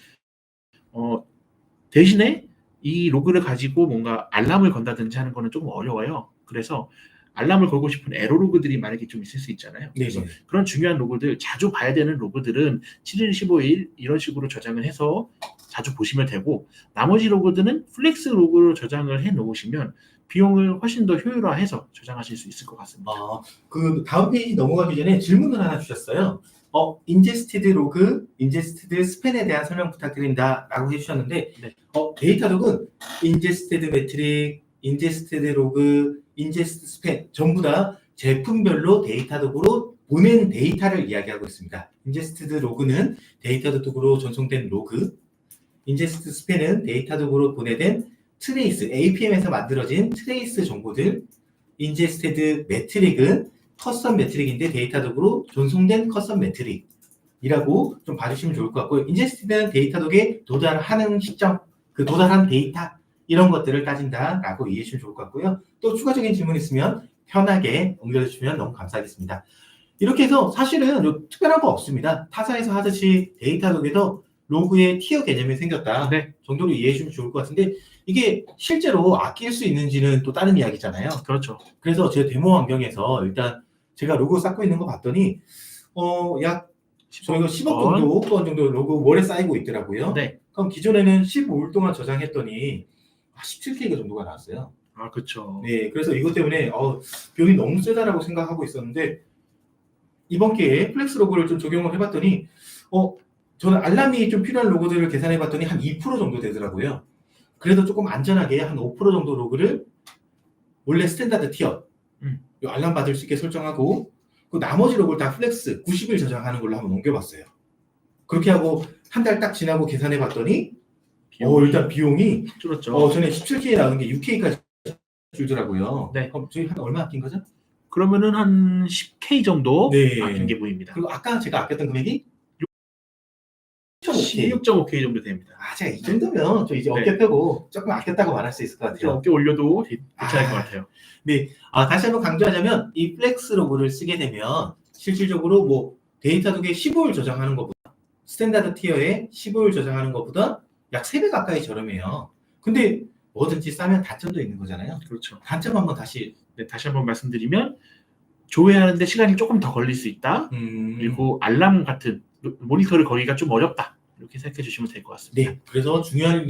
대신에 이 로그를 가지고 뭔가 알람을 건다든지 하는 거는 조금 어려워요. 그래서 알람을 걸고 싶은 에러 로그들이 만약에 좀 있을 수 있잖아요. 그래서 그런 중요한 로그들, 자주 봐야 되는 로그들은 7일, 15일 이런 식으로 저장을 해서 자주 보시면 되고, 나머지 로그들은 플렉스 로그로 저장을 해 놓으시면 비용을 훨씬 더 효율화해서 저장하실 수 있을 것 같습니다. 그 다음 페이지 넘어가기 전에 질문을 하나 주셨어요. 인제스티드 로그, 인제스티드 스팬에 대한 설명 부탁드린다 라고 해주셨는데 네. 데이터독은 인제스티드 매트릭, 인제스티드 로그, 인제스티드 스팬 전부 다 제품별로 데이터독으로 보낸 데이터를 이야기하고 있습니다. 인제스티드 로그는 데이터독으로 전송된 로그, 인제스티드 스팬은 데이터독으로 보내된 트레이스, APM에서 만들어진 트레이스 정보들, 인제스테드 메트릭은 커스텀 메트릭인데 데이터독으로 전송된 커스텀 메트릭이라고 좀 봐주시면 좋을 것 같고요. 인제스테드는 데이터독에 도달하는 시점, 그 도달한 데이터 이런 것들을 따진다라고 이해해 주시면 좋을 것 같고요. 또 추가적인 질문 있으면 편하게 옮겨주시면 너무 감사하겠습니다. 이렇게 해서 사실은 특별한 거 없습니다. 타사에서 하듯이 데이터독에도 로그의 티어 개념이 생겼다 네. 정도로 이해해 주시면 좋을 것 같은데 이게 실제로 아낄 수 있는지는 또 다른 이야기잖아요. 그렇죠. 그래서 제 데모 환경에서 일단 제가 로그 쌓고 있는 거 봤더니 약 저희가 10억 정도 로그 월에 쌓이고 있더라고요. 네. 그럼 기존에는 15일 동안 저장했더니 17K가 정도가 나왔어요. 아, 그렇죠. 네, 그래서 이것 때문에 비용이 너무 세다라고 생각하고 있었는데 이번 기회에 플렉스 로그를 좀 적용을 해봤더니 저는 알람이 좀 필요한 로그들을 계산해봤더니 한 2% 정도 되더라고요. 그래도 조금 안전하게 한 5% 정도 로그를 원래 스탠다드 티어 요 알람 받을 수 있게 설정하고 그 나머지 로그를 다 플렉스 90일 저장하는 걸로 한번 옮겨봤어요. 그렇게 하고 한 달 딱 지나고 계산해봤더니 일단 비용이 줄었죠. 전에 17K 나오는 게 6K까지 줄더라고요. 네. 그럼 저희 한 얼마 아낀 거죠? 그러면은 한 10K 정도 네. 아낀 게 보입니다. 그리고 아까 제가 아꼈던 금액이 16K. 16.5K 정도 됩니다. 제가 이 정도면 저 이제 네. 어깨 펴고 조금 아꼈다고 말할 수 있을 것 같아요. 어깨 올려도 괜찮을 것 같아요. 네, 다시 한번 강조하자면 이 플렉스 로그를 쓰게 되면 실질적으로 뭐 데이터독에 15일 저장하는 것보다 스탠다드 티어에 15일 저장하는 것보다 약 3배 가까이 저렴해요. 근데 뭐든지 싸면 단점도 있는 거잖아요. 그렇죠. 단점 한번 다시 다시 한번 말씀드리면 조회하는데 시간이 조금 더 걸릴 수 있다. 그리고 알람 같은 모니터를 거기가 좀 어렵다. 이렇게 생각해 주시면 될 것 같습니다. 네, 그래서 중요한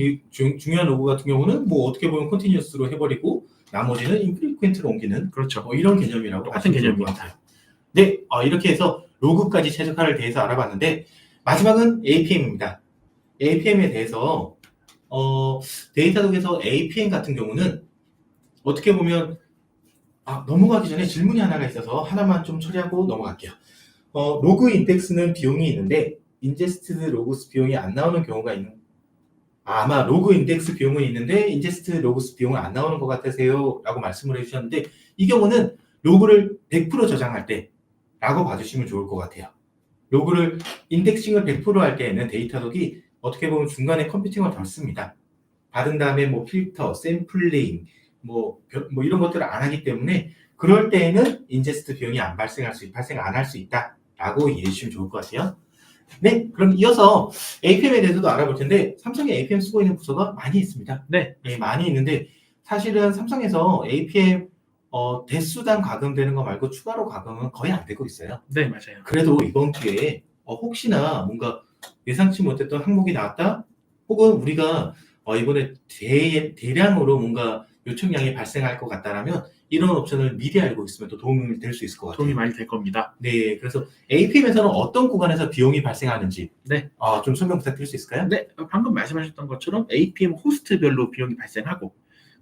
로그 같은 경우는 뭐 어떻게 보면 컨티뉴어스로 해버리고 나머지는 인프리퀀트로 옮기는 그렇죠. 이런 개념이라고 똑같은 보시면 좋을 것 개념입니다. 같아요. 네, 이렇게 해서 로그까지 최적화를 대해서 알아봤는데 마지막은 APM입니다. APM에 대해서 데이터독에서 APM 같은 경우는 어떻게 보면 넘어가기 전에 질문이 하나가 있어서 하나만 좀 처리하고 넘어갈게요. 로그 인덱스는 비용이 있는데 인제스티드 로그스 비용이 안 나오는 경우가 있는 아마 로그 인덱스 비용은 있는데 인제스티드 로그스 비용은 안 나오는 것 같으세요? 라고 말씀을 해주셨는데 이 경우는 로그를 100% 저장할 때 라고 봐주시면 좋을 것 같아요. 로그를 인덱싱을 100% 할 때에는 데이터독이 어떻게 보면 중간에 컴퓨팅을 덜 씁니다. 받은 다음에 뭐 필터, 샘플링, 뭐 이런 것들을 안 하기 때문에 그럴 때에는 인제스트 비용이 발생 안 할 수 있다라고 이해해 주시면 좋을 것 같아요. 네, 그럼 이어서 APM에 대해서도 알아볼 텐데 삼성이 APM 쓰고 있는 부서가 많이 있습니다. 네, 많이 있는데 사실은 삼성에서 APM 대수당 가금되는 거 말고 추가로 가금은 거의 안 되고 있어요. 네, 맞아요. 그래도 이번 기회에 혹시나 뭔가 예상치 못했던 항목이 나왔다 혹은 우리가 이번에 대량으로 뭔가 요청량이 발생할 것 같다라면 이런 옵션을 미리 알고 있으면 또 도움이 될 수 있을 것 같아요. 도움이 많이 될 겁니다. 네, 그래서 APM에서는 어떤 구간에서 비용이 발생하는지 네. 좀 설명 부탁드릴 수 있을까요? 네, 방금 말씀하셨던 것처럼 APM 호스트별로 비용이 발생하고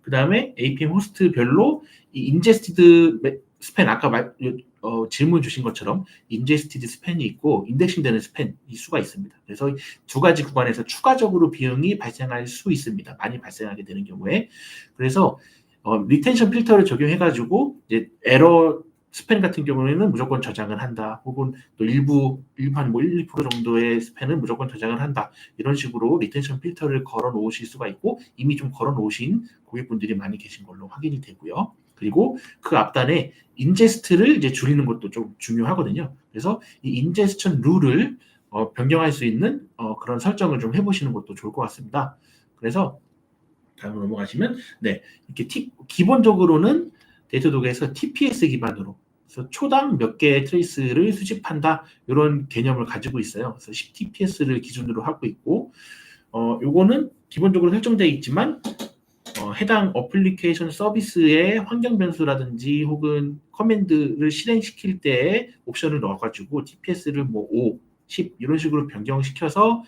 그 다음에 APM 호스트별로 이 인제스티드 스팬 아까 질문 주신 것처럼 인제스티드 스팬이 있고 인덱싱되는 스팬 이 수가 있습니다. 그래서 두 가지 구간에서 추가적으로 비용이 발생할 수 있습니다. 많이 발생하게 되는 경우에 그래서 리텐션 필터를 적용해가지고 이제 에러 스팬 같은 경우에는 무조건 저장을 한다. 혹은 또 일부 한 1, 2% 정도의 스팬은 무조건 저장을 한다. 이런 식으로 리텐션 필터를 걸어 놓으실 수가 있고 이미 좀 걸어 놓으신 고객분들이 많이 계신 걸로 확인이 되고요. 그리고 그 앞단에 인제스트를 이제 줄이는 것도 좀 중요하거든요. 그래서 이 인제스션 룰을 변경할 수 있는 그런 설정을 좀 해보시는 것도 좋을 것 같습니다. 그래서 다음으로 넘어가시면 이렇게 기본적으로는 데이터독에서 TPS 기반으로 그래서 초당 몇 개의 트레이스를 수집한다 이런 개념을 가지고 있어요. 그래서 10TPS를 기준으로 하고 있고 요거는 기본적으로 설정되어 있지만 해당 어플리케이션 서비스의 환경 변수라든지 혹은 커맨드를 실행시킬 때에 옵션을 넣어가지고 TPS를 뭐 5, 10 이런 식으로 변경시켜서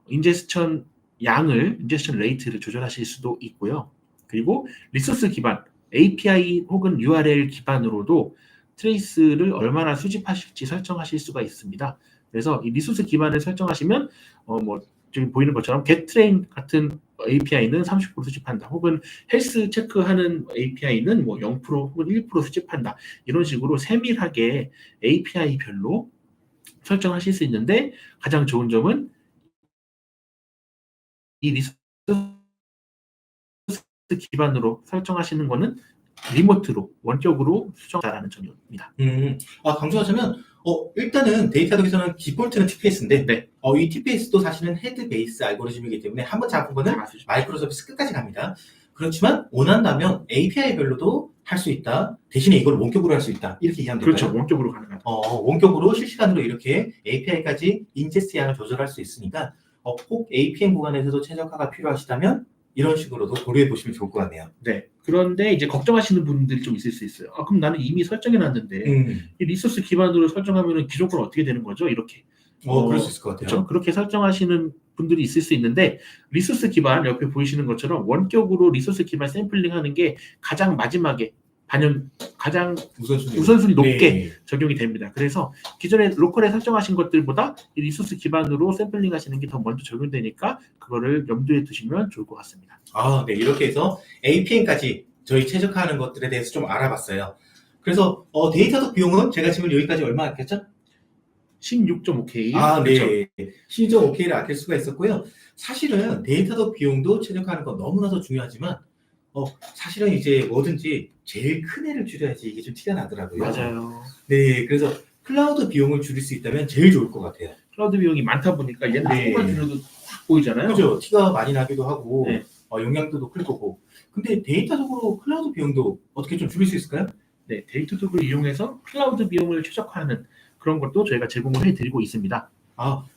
인제스션 레이트를 조절하실 수도 있고요. 그리고 리소스 기반 API 혹은 URL 기반으로도 트레이스를 얼마나 수집하실지 설정하실 수가 있습니다. 그래서 이 리소스 기반을 설정하시면 뭐 지금 보이는 것처럼 getTrain 같은 API는 30% 수집한다. 혹은 헬스 체크하는 API는 뭐 0% 혹은 1% 수집한다. 이런 식으로 세밀하게 API별로 설정하실 수 있는데 가장 좋은 점은 이 리소스 기반으로 설정하시는 거는 리모트로 원격으로 수정하라는 점입니다. 강조하자면 일단은 데이터독에서는 디폴트는 TPS인데 네. 이 TPS도 사실은 헤드 베이스 알고리즘이기 때문에 한번 잡은 거는 마이크로 서비스 끝까지 갑니다. 그렇지만 원한다면 API별로도 할 수 있다. 대신에 이걸 원격으로 할 수 있다. 이렇게 이해하면 될까요? 그렇죠. 원격으로 가능하다. 원격으로 실시간으로 이렇게 API까지 인제스트 양을 조절할 수 있으니까 꼭 APM 구간에서도 최적화가 필요하시다면 이런 식으로도 고려해 보시면 좋을 것 같네요. 네. 그런데 이제 걱정하시는 분들이 좀 있을 수 있어요. 그럼 나는 이미 설정해 놨는데 이 리소스 기반으로 설정하면 기존 건 어떻게 되는 거죠? 이렇게. 그럴 수 있을 것 같아요. 그렇죠. 그렇게 설정하시는 분들이 있을 수 있는데 리소스 기반 옆에 보이시는 것처럼 원격으로 리소스 기반 샘플링 하는 게 가장 마지막에 가장 우선순위 높게 적용이 됩니다. 그래서 기존에 로컬에 설정하신 것들보다 이 리소스 기반으로 샘플링 하시는 게 더 먼저 적용되니까 그거를 염두에 두시면 좋을 것 같습니다. 네. 이렇게 해서 APM까지 저희 최적화하는 것들에 대해서 좀 알아봤어요. 그래서 데이터독 비용은 제가 지금 여기까지 얼마 아꼈죠? 16.5K. 네. 16.5K를 아낄 수가 있었고요. 사실은 데이터독 비용도 최적화하는 건 너무나도 중요하지만 사실은 이제 뭐든지 제일 큰 애를 줄여야지 이게 좀 티가 나더라고요. 맞아요. 네, 그래서 클라우드 비용을 줄일 수 있다면 제일 좋을 것 같아요. 클라우드 비용이 많다 보니까 얘는 조금만 줄여도 확 보이잖아요. 그죠? 티가 많이 나기도 하고 네. 용량도 클 거고. 근데 데이터적으로 클라우드 비용도 어떻게 좀 줄일 수 있을까요? 네, 데이터독을 이용해서 클라우드 비용을 최적화하는 그런 것도 저희가 제공을 해드리고 있습니다.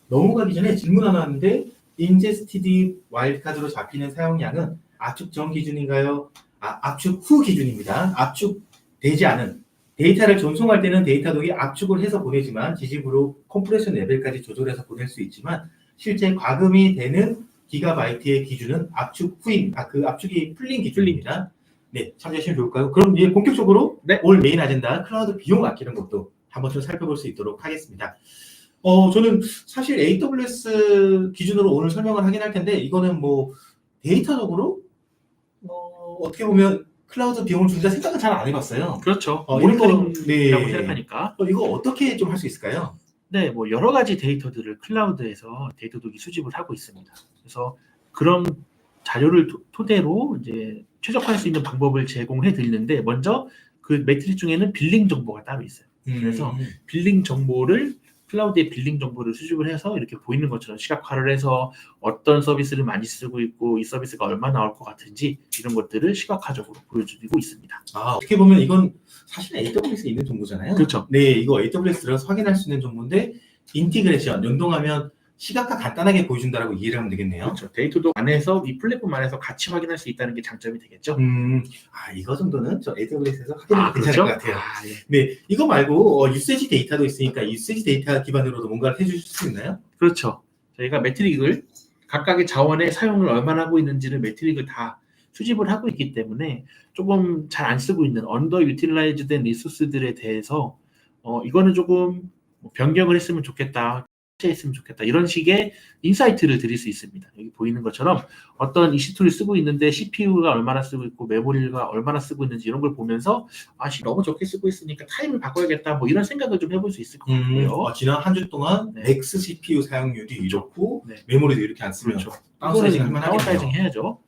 넘어가기 전에 질문 하나 하는데 인제스티드 와일드카드로 잡히는 사용량은 압축 전 기준인가요? 압축 후 기준입니다. 압축되지 않은 데이터를 전송할 때는 데이터독이 압축을 해서 보내지만 지집으로 컴프레션 레벨까지 조절해서 보낼 수 있지만 실제 과금이 되는 기가바이트의 기준은 압축 후인, 그 압축이 풀린 기준입니다. 네, 참조하시면 좋을까요? 그럼 이제 본격적으로 올 메인 아젠다 클라우드 비용 아끼는 것도 한번 좀 살펴볼 수 있도록 하겠습니다. 저는 사실 AWS 기준으로 오늘 설명을 하긴 할 텐데 이거는 뭐 데이터적으로 어떻게 보면 클라우드 비용을 줄이자 생각은 잘 안 해봤어요. 그렇죠. 모니터링이라고 생각하니까. 이거 어떻게 좀 할 수 있을까요? 네, 뭐 여러 가지 데이터들을 클라우드에서 데이터독이 수집을 하고 있습니다. 그래서 그런 자료를 토대로 이제 최적화할 수 있는 방법을 제공해 드리는데 먼저 그 매트릭 중에는 빌링 정보가 따로 있어요. 그래서 빌링 정보를 클라우드의 빌링 정보를 수집을 해서 이렇게 보이는 것처럼 시각화를 해서 어떤 서비스를 많이 쓰고 있고 이 서비스가 얼마 나올 것 같은지 이런 것들을 시각화적으로 보여드리고 있습니다. 어떻게 보면 이건 사실 AWS에 있는 정보잖아요. 그렇죠. 네, 이거 AWS 들어서 확인할 수 있는 정보인데 인티그레이션, 연동하면 시각화 간단하게 보여준다라고 이해를 하면 되겠네요. 그렇죠. 데이터독 안에서 이 플랫폼 안에서 같이 확인할 수 있다는 게 장점이 되겠죠. 이거 정도는 저 AWS에서 확인해도 괜찮을 그렇죠? 것 같아요. 예. 네, 이거 말고 유세지 데이터도 있으니까 유세지 데이터 기반으로도 뭔가를 해주실 수 있나요? 그렇죠. 저희가 매트릭을 각각의 자원의 사용을 얼마나 하고 있는지를 매트릭을 다 수집을 하고 있기 때문에 조금 잘 안 쓰고 있는 언더 유틸라이즈된 리소스들에 대해서 이거는 조금 변경을 했으면 좋겠다. 했으면 좋겠다. 이런 식의 인사이트를 드릴 수 있습니다. 여기 보이는 것처럼 어떤 EC2를 쓰고 있는데 CPU가 얼마나 쓰고 있고 메모리가 얼마나 쓰고 있는지 이런 걸 보면서 너무 적게 쓰고 있으니까 타입을 바꿔야겠다. 뭐 이런 생각을 좀 해볼 수 있을 것 같고요. 지난 한 주 동안 맥스 CPU 사용률이 이렇고 메모리도 이렇게 안 쓰면 다운사이징 할 만하겠네요. 다운사이징 해야죠.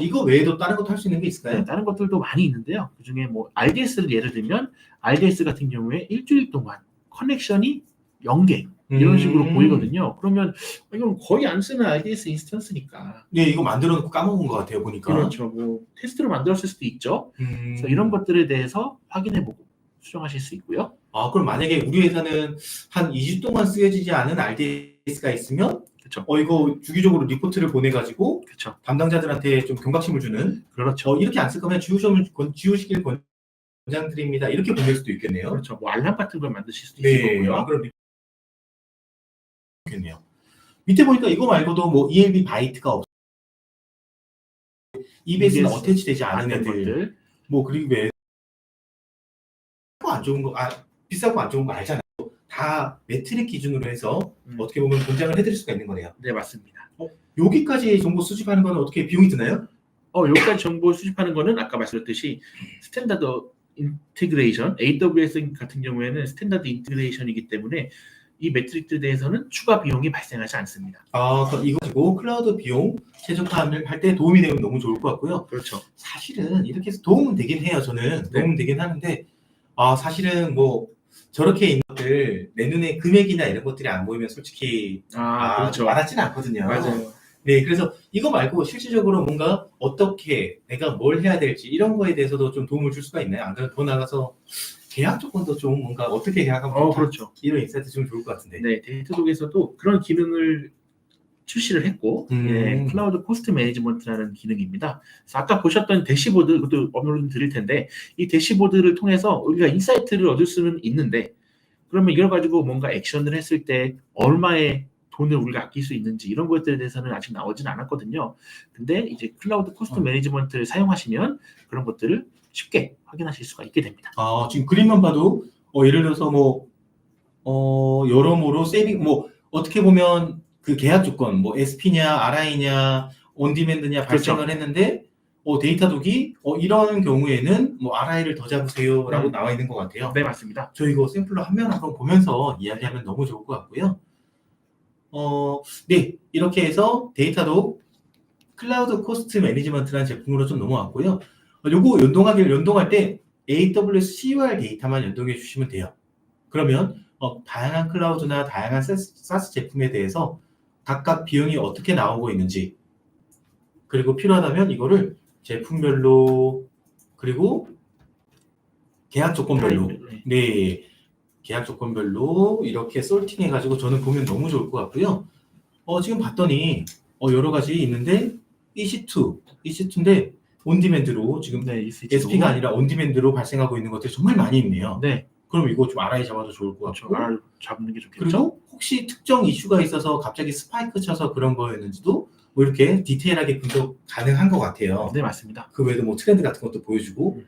이거 외에도 다른 것도 할 수 있는 게 있을까요? 네, 다른 것들도 많이 있는데요. 그중에 뭐 RDS를 예를 들면 RDS 같은 경우에 일주일 동안 커넥션이 0개 이런 식으로 보이거든요. 그러면 이건 거의 안 쓰는 RDS 인스턴스니까. 네, 이거 만들어 놓고 까먹은 것 같아요, 보니까. 그렇죠. 뭐 테스트로 만들었을 수도 있죠. 그래서 이런 것들에 대해서 확인해보고 수정하실 수 있고요. 그럼 만약에 우리 회사는 한 2주 동안 쓰여지지 않은 RDS가 있으면 그렇죠. 이거 주기적으로 리포트를 보내가지고 그렇죠. 담당자들한테 좀 경각심을 주는. 그렇죠. 이렇게 안 쓸 거면 지우시길 권장드립니다. 이렇게 보낼 수도 있겠네요. 그렇죠. 뭐 알람 같은 걸 만드실 수도 있을 거고요. 그럼 있겠네요. 밑에 보니까 이거 말고도 뭐 ELB 바이트가 없어. EBS는 어태치되지 않은 애들. 뭐 그리고 왜 안 좋은 거, 비싸고 안 좋은 거 알잖아요. 다 다 매트릭 기준으로 해서 어떻게 보면 권장을 해드릴 수가 있는 거네요. 네, 맞습니다. 여기까지 정보 수집하는 거는 어떻게 비용이 드나요? 여기까지 정보 수집하는 거는 아까 말씀드렸듯이 스탠다드 인티그레이션, AWS 같은 경우에는 스탠다드 인티그레이션이기 때문에 이 매트릭들에 대해서는 추가 비용이 발생하지 않습니다. 그럼 이거 가지고 클라우드 비용 최적화를 할 때 도움이 되면 너무 좋을 것 같고요. 그렇죠. 사실은 이렇게 해서 도움은 되긴 해요. 저는 도움은 되긴 하는데 사실은 뭐 저렇게 있는 것들 내 눈에 금액이나 이런 것들이 안 보이면 솔직히 그렇죠. 와닿지는 않거든요. 맞아요. 네, 그래서 이거 말고 실질적으로 뭔가 어떻게 내가 뭘 해야 될지 이런 거에 대해서도 좀 도움을 줄 수가 있나요? 안 그러면 더 나가서 계약 조건도 좀 뭔가 어떻게 계약하면 좋다 그렇죠. 이런 인사이트 좀 좋을 것 같은데. 네, 데이터독에서도 그런 기능을 출시를 했고 클라우드 코스트 매니지먼트라는 기능입니다. 그래서 아까 보셨던 대시보드, 그것도 업로드 드릴 텐데 이 대시보드를 통해서 우리가 인사이트를 얻을 수는 있는데 그러면 이걸 가지고 뭔가 액션을 했을 때 얼마의 돈을 우리가 아낄 수 있는지 이런 것들에 대해서는 아직 나오진 않았거든요. 근데 이제 클라우드 코스트 매니지먼트를 사용하시면 그런 것들을 쉽게 확인하실 수가 있게 됩니다. 지금 그림만 봐도 예를 들어서 여러모로 세이빙 어떻게 보면 그 계약 조건 SP냐 RI냐 온디맨드냐 발생을 그렇죠. 했는데 데이터독이 이런 경우에는 RI를 더 잡으세요라고 나와 있는 것 같아요. 네, 맞습니다. 저 이거 샘플로 한 면 한번 보면서 이야기하면 너무 좋을 것 같고요. 네, 이렇게 해서 데이터독 클라우드 코스트 매니지먼트라는 제품으로 좀 넘어왔고요. 요거 연동할 때 AWS CUR 데이터만 연동해 주시면 돼요. 그러면 다양한 클라우드나 다양한 사스 제품에 대해서 각각 비용이 어떻게 나오고 있는지 그리고 필요하다면 이거를 제품별로 그리고 계약 조건별로 네, 계약 조건별로 이렇게 솔팅 해가지고 저는 보면 너무 좋을 것 같고요. 지금 봤더니 여러 가지 있는데 EC2인데 온디맨드로 지금 SP가 아니라 온디맨드로 발생하고 있는 것들이 정말 많이 있네요. 네. 그럼 이거 좀 RI 잡아도 좋을 것 같고. RI 잡는 게 좋겠죠. 그리고 혹시 특정 이슈가 있어서 갑자기 스파이크 쳐서 그런 거였는지도 이렇게 디테일하게 분석 가능한 것 같아요. 네, 맞습니다. 그 외에도 트렌드 같은 것도 보여주고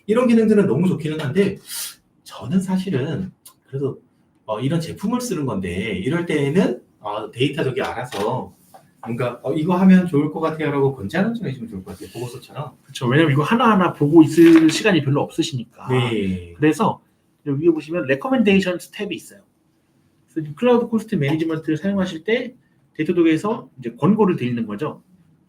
이런 기능들은 너무 좋기는 한데 저는 사실은 그래도 이런 제품을 쓰는 건데 이럴 때에는 데이터독이 알아서 뭔가 이거 하면 좋을 것 같아요라고 권장을 좀 해주면 좋을 것 같아요. 보고서처럼. 그렇죠. 왜냐면 이거 하나하나 보고 있을 시간이 별로 없으시니까. 네. 그래서 여기 보시면 레커멘데이션 탭이 있어요. 그래서 클라우드 코스트 매니지먼트를 사용하실 때 데이터독에서 이제 권고를 드리는 거죠.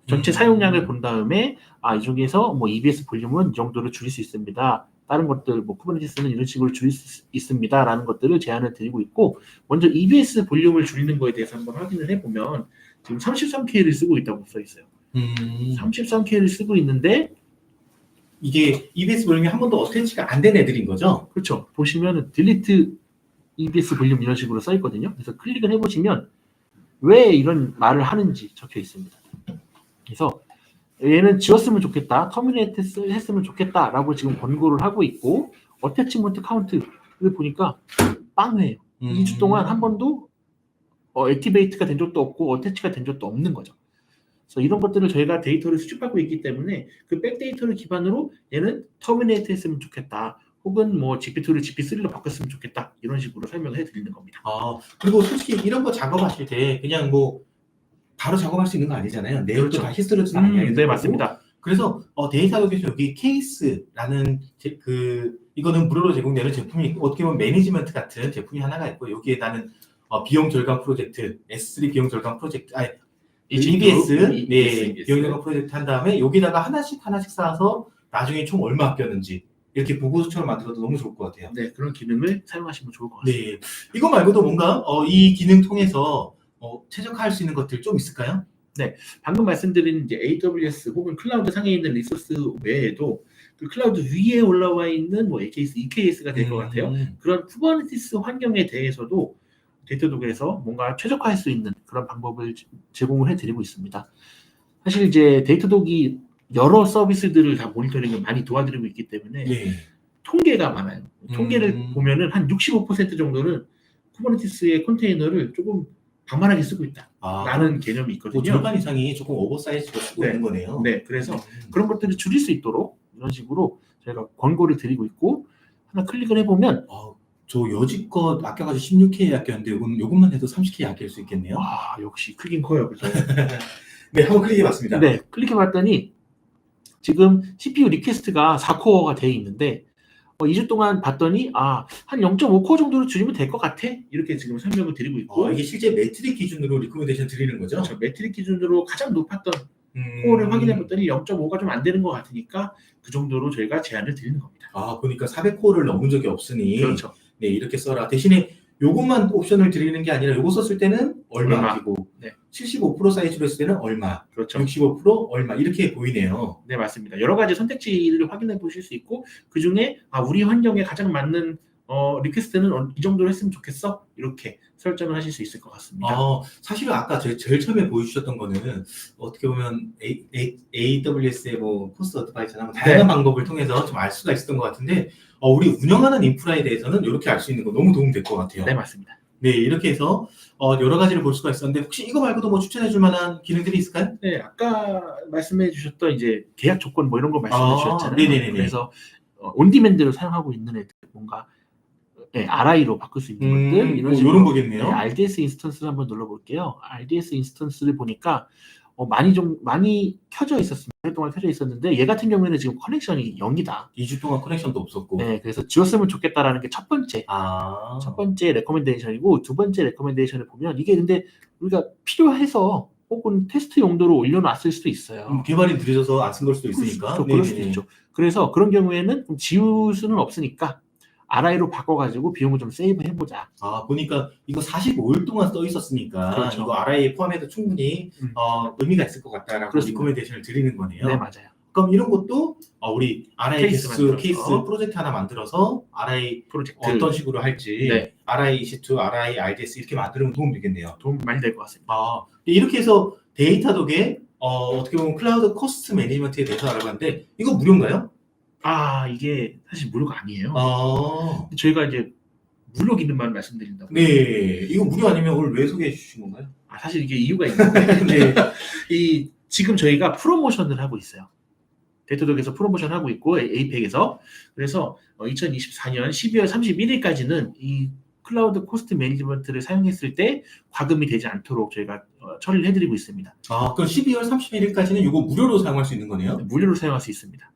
전체 사용량을 본 다음에 이 중에서 EBS 볼륨은 이 정도로 줄일 수 있습니다. 다른 것들 쿠버네티스는 이런 식으로 줄일 수 있습니다라는 것들을 제안을 드리고 있고 먼저 EBS 볼륨을 줄이는 거에 대해서 한번 확인을 해보면 지금 33K를 쓰고 있다고 써 있어요. 33K를 쓰고 있는데 이게 EBS 볼륨이 한 번도 어태치가 안 된 애들인 거죠? 그렇죠. 보시면 딜리트 EBS 볼륨 이런 식으로 써 있거든요. 그래서 클릭을 해보시면 왜 이런 말을 하는지 적혀 있습니다. 그래서 얘는 지웠으면 좋겠다, 터미네이트 했으면 좋겠다라고 지금 권고를 하고 있고 어태치먼트 카운트를 보니까 빵해요. 2주 동안 한 번도 액티베이트가 된 적도 없고 어태치가 된 적도 없는 거죠. 그래서 이런 것들을 저희가 데이터를 수집하고 있기 때문에 그 백데이터를 기반으로 얘는 터미네이트 했으면 좋겠다. 혹은 GP2를 GP3로 바꿨으면 좋겠다. 이런 식으로 설명을 해드리는 겁니다. 그리고 솔직히 이런 거 작업하실 때 그냥 바로 작업할 수 있는 거 아니잖아요. 내용도 그렇죠. 다 히스토리도 많이 네, 맞습니다. 그래서 데이터독에서 여기 케이스라는 이거는 무료로 제공되는 제품이 있고 어떻게 보면 매니지먼트 같은 제품이 하나가 있고 여기에 나는 비용 절감 프로젝트, S3 비용 절감 프로젝트, EBS 비용 절감 프로젝트 한 다음에 여기다가 하나씩 쌓아서 나중에 총 얼마 아꼈는지 이렇게 보고서처럼 만들어도 너무 좋을 것 같아요. 네, 그런 기능을 사용하시면 좋을 것 같습니다. 네, 이거 말고도 뭔가 이 기능 통해서 최적화할 수 있는 것들 좀 있을까요? 네, 방금 말씀드린 이제 AWS 혹은 클라우드 상에 있는 리소스 외에도 그 클라우드 위에 올라와 있는 AKS, EKS가 될 것 같아요. 그런 쿠버네티스 환경에 대해서도 데이터독에서 뭔가 최적화할 수 있는 그런 방법을 제공을 해드리고 있습니다. 사실 이제 데이터독이 여러 서비스들을 다 모니터링을 많이 도와드리고 있기 때문에 통계가 많아요. 통계를 보면은 한 65% 정도는 쿠버네티스의 컨테이너를 조금 방만하게 쓰고 있다. 라는 개념이 있거든요. 절반 이상이 조금 오버사이즈로 쓰고 있는 거네요. 네, 그래서 그런 것들을 줄일 수 있도록 이런 식으로 저희가 권고를 드리고 있고 하나 클릭을 해보면 저 여지껏 아껴가지고 16K 아꼈는데 요것만 해도 30K 아낄 수 있겠네요. 와, 역시 크긴 커요. 그죠? 네, 한번 클릭해봤습니다. 네, 클릭해봤더니 지금 CPU 리퀘스트가 4코어가 돼 있는데 2주 동안 봤더니 한 0.5코어 정도로 줄이면 될 것 같아. 이렇게 지금 설명을 드리고 있고 이게 실제 매트릭 기준으로 리코멘데이션 드리는 거죠? 그렇죠. 매트릭 기준으로 가장 높았던 코어를 확인해봤더니 0.5가 좀 안 되는 것 같으니까 그 정도로 저희가 제안을 드리는 겁니다. 보니까 400코어를 넘은 적이 없으니 그렇죠. 네, 이렇게 써라. 대신에 요것만 옵션을 드리는 게 아니라 요거 썼을 때는 얼마 얼마. 아끼고 네. 75% 사이즈로 했을 때는 얼마, 그렇죠. 65% 얼마 이렇게 보이네요. 네, 맞습니다. 여러 가지 선택지를 확인해 보실 수 있고 그 중에 우리 환경에 가장 맞는 리퀘스트는 이 정도로 했으면 좋겠어. 이렇게 설정을 하실 수 있을 것 같습니다. 사실은 아까 제일 처음에 보여주셨던 거는 어떻게 보면 AWS의 뭐 코스트 어드바이저나 다양한 방법을 통해서 좀 알 수가 있었던 것 같은데 우리 운영하는 인프라에 대해서는 이렇게 알 수 있는 거 너무 도움될 것 같아요. 네, 맞습니다. 네, 이렇게 해서 여러 가지를 볼 수가 있었는데 혹시 이거 말고도 뭐 추천해줄 만한 기능들이 있을까요? 네, 아까 말씀해 주셨던 이제 계약 조건 뭐 이런 거 말씀해 주셨잖아요. 네네네네. 그래서 온디맨드로 사용하고 있는 애들 뭔가 RI로 바꿀 수 있는 것들 이런 식으로 이런 거겠네요. RDS 인스턴스를 한번 눌러볼게요. RDS 인스턴스를 보니까 많이 켜져 있었습니다. 오랫동안 켜져 있었는데 얘 같은 경우에는 지금 커넥션이 0이다. 2주 동안 커넥션도 없었고. 네, 그래서 지웠으면 좋겠다라는 게 첫 번째 레커멘데이션이고 두 번째 레커멘데이션을 보면 이게 근데 우리가 필요해서 혹은 테스트 용도로 올려놨을 수도 있어요. 개발이 느려져서 안 쓴 걸 수도 있으니까. 그럴 수도 있죠. 그래서 그런 경우에는 지울 수는 없으니까 RI로 바꿔가지고 비용을 좀 세이브 해보자. 보니까 이거 45일 동안 써 있었으니까 그렇죠. 이거 RI에 포함해도 충분히 의미가 있을 것 같다라고 그렇습니다. 리코멘데이션을 드리는 거네요. 네, 맞아요. 그럼 이런 것도 우리 RI 케이스 케이스 프로젝트 하나 만들어서 RI 프로젝트 어떤 식으로 할지 네. RI EC2, RI RDS 이렇게 만들면 도움 되겠네요. 도움 많이 될 것 같습니다. 이렇게 해서 데이터독에 어떻게 보면 클라우드 코스트 매니지먼트에 대해서 알아봤는데 이거 무료인가요? 이게 사실 무료가 아니에요. 아, 저희가 이제 무료 기능만 말씀드린다고. 네. 이거 무료 아니면 오늘 왜 소개해 주신 건가요? 사실 이게 이유가 있는데 네. 지금 저희가 프로모션을 하고 있어요. 데이터독에서 프로모션 하고 있고 에이펙에서 그래서 2024년 12월 31일까지는 이 클라우드 코스트 매니지먼트를 사용했을 때 과금이 되지 않도록 저희가 처리를 해드리고 있습니다. 그럼 12월 31일까지는 이거 무료로 사용할 수 있는 거네요? 무료로 사용할 수 있습니다.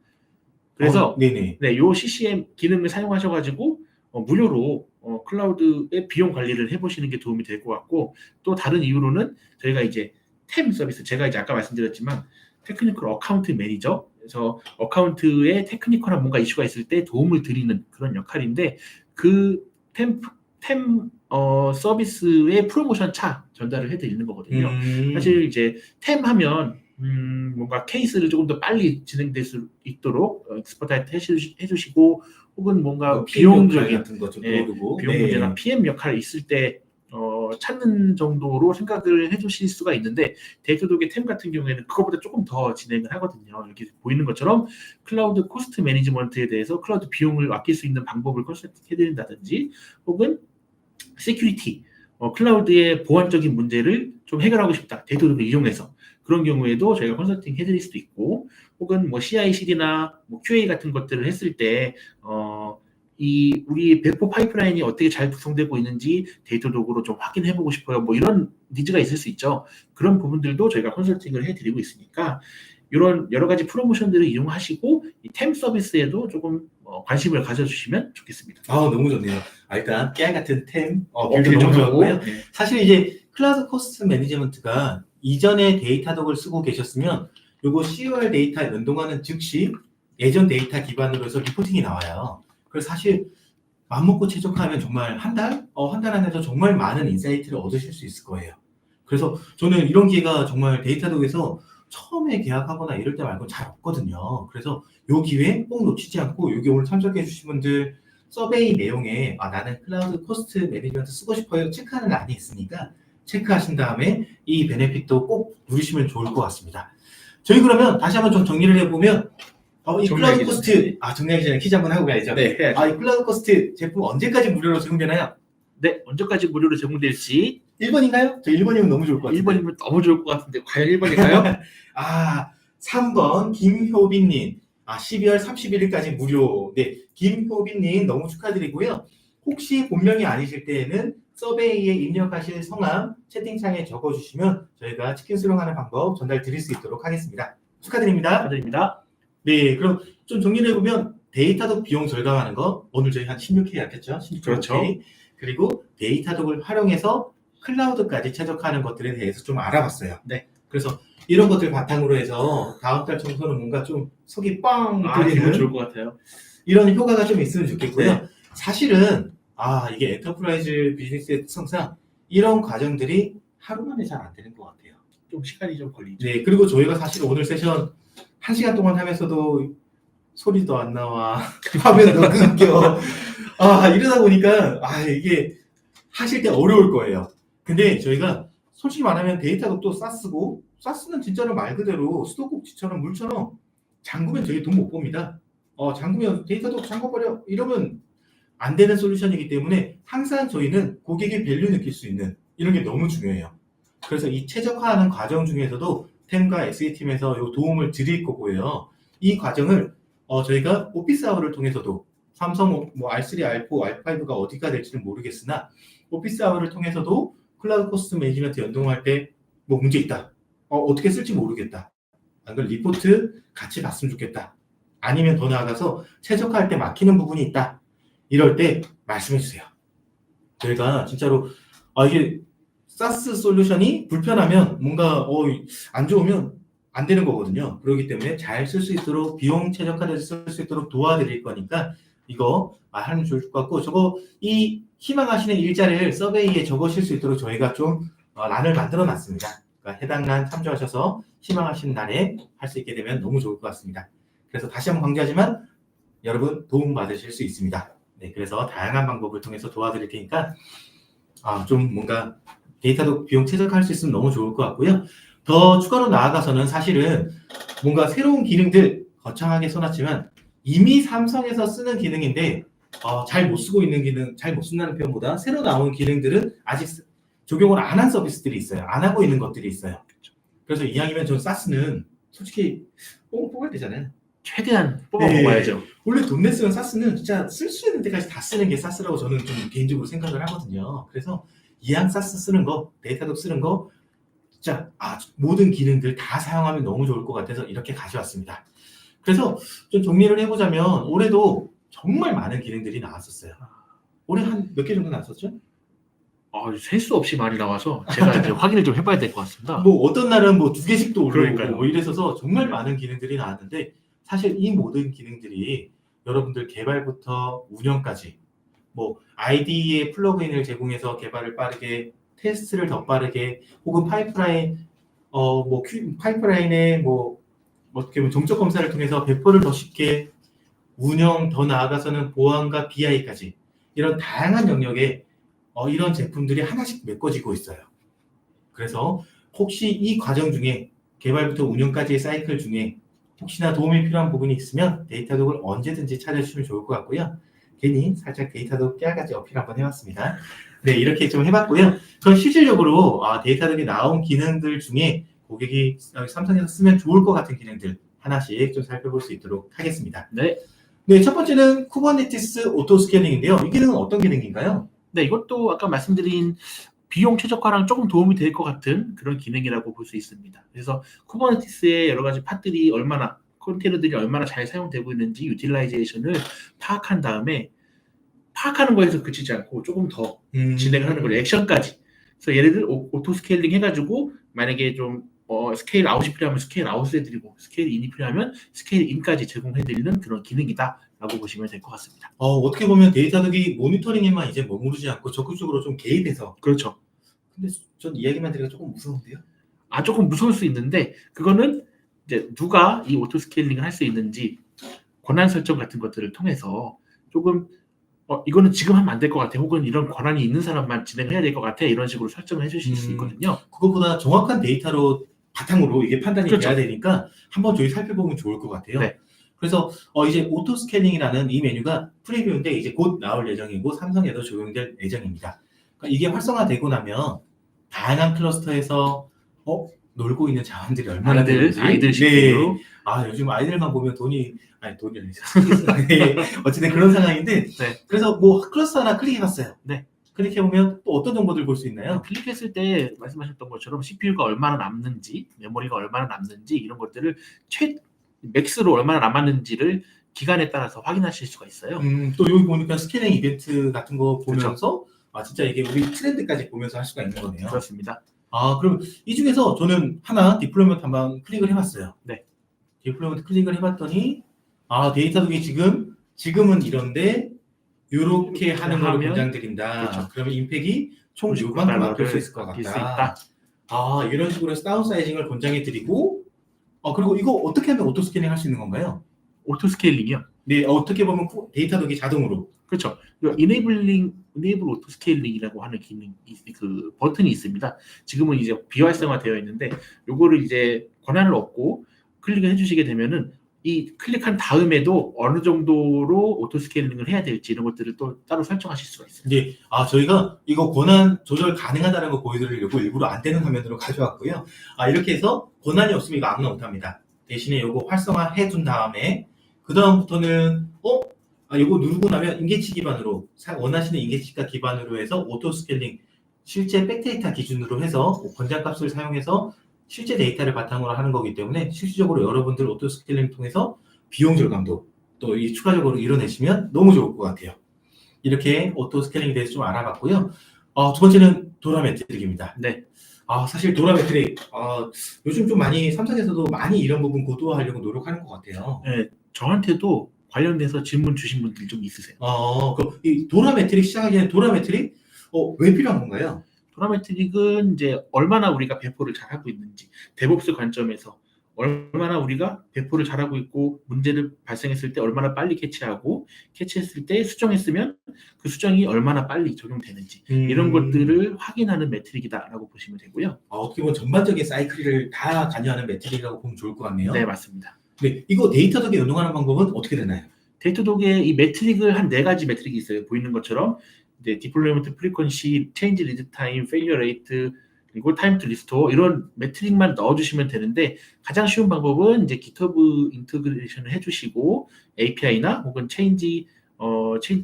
그래서 네네. 요 CCM 기능을 사용하셔가지고 무료로 클라우드의 비용 관리를 해보시는 게 도움이 될 것 같고 또 다른 이유로는 저희가 이제 템 서비스 제가 이제 아까 말씀드렸지만 테크니컬 어카운트 매니저 그래서 어카운트에 테크니컬한 뭔가 이슈가 있을 때 도움을 드리는 그런 역할인데 그 템 서비스의 프로모션 차 전달을 해드리는 거거든요. 사실 이제 템 하면 뭔가 케이스를 조금 더 빨리 진행될 수 있도록 익스퍼타이트 해주시고 혹은 뭔가 비용적인 같은 거좀 비용 문제나 PM 역할이 있을 때 찾는 정도로 생각을 해주실 수가 있는데 데이터독의 템 같은 경우에는 그거보다 조금 더 진행을 하거든요. 이렇게 보이는 것처럼 클라우드 코스트 매니지먼트에 대해서 클라우드 비용을 아낄 수 있는 방법을 컨설팅해드린다든지 혹은 시큐리티 클라우드의 보안적인 문제를 좀 해결하고 싶다. 데이터독을 이용해서 그런 경우에도 저희가 컨설팅 해드릴 수도 있고 혹은 뭐 CI/CD나 뭐 QA 같은 것들을 했을 때 우리 배포 파이프라인이 어떻게 잘 구성되고 있는지 데이터독으로 좀 확인해보고 싶어요. 뭐 이런 니즈가 있을 수 있죠. 그런 부분들도 저희가 컨설팅을 해드리고 있으니까 이런 여러 가지 프로모션들을 이용하시고 이 템 서비스에도 조금 관심을 가져주시면 좋겠습니다. 너무 좋네요. 일단 깨알 같은 템 빌드 너무 좋았고요. 네. 사실 이제 클라우드 코스트 매니지먼트가 이전에 데이터독을 쓰고 계셨으면 요거 COR 데이터에 연동하는 즉시 예전 데이터 기반으로 해서 리포팅이 나와요. 그래서 사실 맘먹고 최적화하면 정말 한 달 안에서 정말 많은 인사이트를 얻으실 수 있을 거예요. 그래서 저는 이런 기회가 정말 데이터독에서 처음에 계약하거나 이럴 때 말고는 잘 없거든요. 그래서 이 기회 꼭 놓치지 않고 여기 오늘 참석해 주신 분들 서베이 내용에 나는 클라우드 코스트 매니지먼트 쓰고 싶어요 체크하는 란이 있으니까 체크하신 다음에 이 베네핏도 꼭 누리시면 좋을 것 같습니다. 저희 그러면 다시 한번 좀 정리를 해보면 이 클라우드 코스트 정리하기 전에 퀴즈 한번 하고 가야죠. 네, 해야죠. 이 클라우드 코스트 제품 언제까지 무료로 제공되나요? 네, 언제까지 무료로 제공될지 1번인가요? 저 1번이면 너무 좋을 것 같아요. 1번이면 너무 좋을 것 같은데 과연 1번일까요? 3번 김효빈님 12월 31일까지 무료. 네, 김효빈님 너무 축하드리고요. 혹시 본명이 아니실 때에는 서베이에 입력하실 성함 채팅창에 적어주시면 저희가 치킨 수령하는 방법 전달 드릴 수 있도록 하겠습니다. 축하드립니다. 축하드립니다. 네, 그럼 좀 정리를 해보면 데이터독 비용 절감하는 거 오늘 저희 한 16K 아꼈죠? 16K. 그렇죠. 그리고 데이터독을 활용해서 클라우드까지 최적화하는 것들에 대해서 좀 알아봤어요. 네. 그래서 이런 것들 바탕으로 해서 다음 달 청소는 뭔가 좀 속이 뻥 기분 뚫리는 좋을 것 같아요. 이런 효과가 좀 있으면 좋겠고요. 네. 사실은 이게 엔터프라이즈 비즈니스의 특성상 이런 과정들이 하루 만에 잘 안 되는 것 같아요. 좀 시간이 좀 걸리죠. 네, 그리고 저희가 사실 오늘 세션 1시간 동안 하면서도 소리도 안 나와, 화면도 끊겨. 이러다 보니까 이게 하실 때 어려울 거예요. 근데 저희가 솔직히 말하면 데이터도 또 사스고, 사스는 진짜로 말 그대로 수도꼭지처럼 물처럼 잠그면 저희 돈 못 봅니다. 잠그면 데이터도 잠궈버려 이러면 안 되는 솔루션이기 때문에 항상 저희는 고객의 밸류 느낄 수 있는 이런 게 너무 중요해요. 그래서 이 최적화하는 과정 중에서도 템과 SA팀에서 요 도움을 드릴 거고요. 이 과정을 저희가 오피스 아워를 통해서도 삼성 R3, R4, R5가 어디가 될지는 모르겠으나 오피스 아워를 통해서도 클라우드 코스트 매니지먼트 연동할 때 뭐 문제 있다. 어떻게 쓸지 모르겠다. 안 그럼 리포트 같이 봤으면 좋겠다. 아니면 더 나아가서 최적화할 때 막히는 부분이 있다. 이럴 때 말씀해 주세요. 저희가 진짜로 이게 사스 솔루션이 불편하면 뭔가 안 좋으면 안 되는 거거든요. 그렇기 때문에 잘 쓸 수 있도록 비용 최적화돼서 쓸 수 있도록 도와드릴 거니까 이거 하면 좋을 것 같고 저거 이 희망하시는 일자리를 서베이에 적으실 수 있도록 저희가 좀 란을 만들어 놨습니다. 그러니까 해당 란 참조하셔서 희망하시는 날에 할 수 있게 되면 너무 좋을 것 같습니다. 그래서 다시 한번 강조하지만 여러분 도움 받으실 수 있습니다. 네, 그래서 다양한 방법을 통해서 도와드릴 테니까 좀 뭔가 데이터도 비용 최적화할 수 있으면 너무 좋을 것 같고요. 더 추가로 나아가서는 사실은 뭔가 새로운 기능들 거창하게 써놨지만 이미 삼성에서 쓰는 기능인데 잘 못 쓰고 있는 기능, 잘 못 쓴다는 표현보다 새로 나온 기능들은 아직 적용을 안 한 서비스들이 있어요. 안 하고 있는 것들이 있어요. 그래서 이왕이면 전 사스는 솔직히 뽑아야 되잖아요. 최대한 뽑아먹어야죠. 원래 돈 냈으면 사스는 진짜 쓸 수 있는 데까지 다 쓰는 게 사스라고 저는 좀 개인적으로 생각을 하거든요. 그래서 이왕 사스 쓰는 거, 데이터독 쓰는 거 진짜 모든 기능들 다 사용하면 너무 좋을 것 같아서 이렇게 가져왔습니다. 그래서 좀 정리를 해보자면 올해도 정말 많은 기능들이 나왔었어요. 올해 한 몇 개 정도 나왔었죠? 셀 수 없이 많이 나와서 제가 이제 확인을 좀 해봐야 될 것 같습니다. 뭐 어떤 날은 뭐 2개씩도 올라오고 그러니까요. 뭐 이래서 정말 많은 기능들이 나왔는데 사실 이 모든 기능들이 여러분들 개발부터 운영까지 뭐 IDE의 플러그인을 제공해서 개발을 빠르게 테스트를 더 빠르게 혹은 파이프라인에 어떻게 보면 정적 검사를 통해서 배포를 더 쉽게 운영 더 나아가서는 보안과 BI까지 이런 다양한 영역에 이런 제품들이 하나씩 메꿔지고 있어요. 그래서 혹시 이 과정 중에 개발부터 운영까지의 사이클 중에 혹시나 도움이 필요한 부분이 있으면 데이터독을 언제든지 찾아주시면 좋을 것 같고요. 괜히 살짝 데이터독 깨알같이 어필 한번 해봤습니다. 네, 이렇게 좀 해봤고요. 전 실질적으로 데이터독이 나온 기능들 중에 고객이 삼성에서 쓰면 좋을 것 같은 기능들 하나씩 좀 살펴볼 수 있도록 하겠습니다. 네. 네, 첫 번째는 쿠버네티스 오토 스케일링인데요. 이 기능은 어떤 기능인가요? 네, 이것도 아까 말씀드린 비용 최적화랑 조금 도움이 될 것 같은 그런 기능이라고 볼 수 있습니다. 그래서 쿠버네티스의 여러 가지 팟들이 컨테이너들이 얼마나 잘 사용되고 있는지 유틸라이제이션을 파악한 다음에 파악하는 거에서 그치지 않고 조금 더 진행을 하는 거예요. 액션까지. 그래서 예를 들어 오토 스케일링 해가지고 만약에 좀 스케일 아웃이 필요하면 스케일 아웃을 해드리고 스케일 인이 필요하면 스케일 인까지 제공해드리는 그런 기능이다라고 보시면 될 것 같습니다. 어떻게 보면 데이터독이 모니터링에만 이제 머무르지 않고 적극적으로 좀 개입해서 그렇죠. 근데 전 이야기만 드리기가 조금 무서운데요? 조금 무서울 수 있는데 그거는 이제 누가 이 오토 스케일링을 할 수 있는지 권한 설정 같은 것들을 통해서 조금 이거는 지금 하면 안 될 것 같아 혹은 이런 권한이 있는 사람만 진행해야 될 것 같아 이런 식으로 설정을 해주실 수 있거든요. 그것보다 정확한 데이터로 바탕으로 이게 판단이 그렇죠. 돼야 되니까 한번 저희 살펴보면 좋을 것 같아요. 네. 그래서 이제 오토 스캐닝이라는 이 메뉴가 프리뷰인데 이제 곧 나올 예정이고 삼성에도 적용될 예정입니다. 그러니까 이게 활성화되고 나면 다양한 클러스터에서 놀고 있는 자원들이 얼마나 되는지. 아이들 식구로. 요즘 아이들만 보면 돈이 아니라 네, 어쨌든 그런 상황인데 네. 그래서 뭐 클러스터 하나 클릭해봤어요. 네. 클릭해보면 또 어떤 정보들 볼 수 있나요? 클릭했을 때 말씀하셨던 것처럼 CPU가 얼마나 남는지, 메모리가 얼마나 남는지 이런 것들을 맥스로 얼마나 남았는지를 기간에 따라서 확인하실 수가 있어요. 또 여기 보니까 스캐닝 이벤트 같은 거 보면서 진짜 이게 우리 트렌드까지 보면서 할 수가 있는 거네요. 그렇습니다. 그럼 이 중에서 저는 하나 디플로이먼트 한번 클릭을 해봤어요. 네. 디플로이먼트 클릭을 해봤더니 데이터독이 지금은 이런데 요렇게 하는 거를 권장드린다. 그렇죠. 그러면 임팩이 총 요만큼 바뀔 수 있을 것 같다. 이런 식으로 해서 다운 사이징을 권장해드리고 그리고 이거 어떻게 하면 오토 스캐닝 할 수 있는 건가요? 오토 스케일링이요? 네, 어떻게 보면 데이터독이 자동으로. 그렇죠. 이네이블 오토 스케일링이라고 하는 그 버튼이 있습니다. 지금은 이제 비활성화되어 있는데 요거를 이제 권한을 얻고 클릭을 해주시게 되면은 이 클릭한 다음에도 어느 정도로 오토 스케일링을 해야 될지 이런 것들을 또 따로 설정하실 수가 있어요. 네, 저희가 이거 권한 조절 가능하다는 거 보여드리려고 일부러 안 되는 화면으로 가져왔고요. 이렇게 해서 권한이 없으면 이거 아무나 못합니다. 대신에 이거 활성화해 둔 다음에 그 다음부터는 이거 누르고 나면 인계치 기반으로 원하시는 인계치가 기반으로 해서 오토 스케일링 실제 백데이터 기준으로 해서 권장값을 사용해서 실제 데이터를 바탕으로 하는 거기 때문에 실질적으로 여러분들 오토 스케일링 통해서 비용 절감도 또 추가적으로 이뤄내시면 너무 좋을 것 같아요. 이렇게 오토 스케일링에 대해서 좀 알아봤고요. 두 번째는 도라 매트릭입니다. 네. 사실 도라 매트릭 요즘 좀 많이 삼성에서도 많이 이런 부분 고도화하려고 노력하는 것 같아요. 네, 저한테도 관련돼서 질문 주신 분들 좀 있으세요. 그럼 이 도라 매트릭 시작하기 전에 도라 매트릭 왜 필요한 건가요? 도라 매트릭은 이제 얼마나 우리가 배포를 잘하고 있는지, 데브옵스 관점에서 얼마나 우리가 배포를 잘하고 있고 문제를 발생했을 때 얼마나 빨리 캐치하고 캐치했을 때 수정했으면 그 수정이 얼마나 빨리 적용되는지 이런 것들을 확인하는 매트릭이다라고 보시면 되고요. 어떻게 보면 전반적인 사이클을 다 관여하는 매트릭이라고 보면 좋을 것 같네요. 네, 맞습니다. 네, 이거 데이터독에 연동하는 방법은 어떻게 되나요? 데이터독에 이 매트릭을 한 4가지 매트릭이 있어요. 보이는 것처럼 이제 디플로이먼트 프리퀀시, 체인지 리드 타임, 페일리어 레이트, 그리고 타임 투 리스토어 이런 매트릭만 넣어주시면 되는데 가장 쉬운 방법은 이제 GitHub 인테그레이션을 해주시고 API나 혹은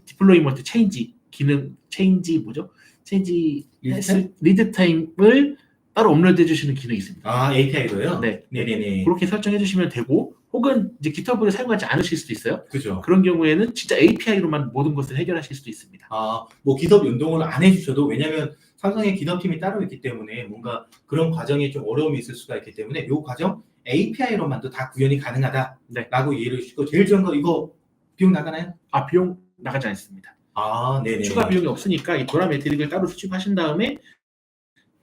디플로이먼트 체인지 기능 체인지 리드 타임을 따로 업로드 해주시는 기능이 있습니다. API로요? 네, 네네네. 그렇게 설정해 주시면 되고 혹은 이제 GitHub를 사용하지 않으실 수도 있어요. 그죠. 그런 경우에는 진짜 API로만 모든 것을 해결하실 수도 있습니다. 뭐 GitHub 연동을 안 해주셔도 왜냐하면 삼성의 GitHub 팀이 따로 있기 때문에 뭔가 그런 과정에 좀 어려움이 있을 수가 있기 때문에 이 과정 API로만도 다 구현이 가능하다라고 이해를 주시고 제일 좋은 거 이거 비용 나가나요? 비용 나가지 않습니다. 네네. 추가 비용이 없으니까 이 도라 매트릭을 따로 수집하신 다음에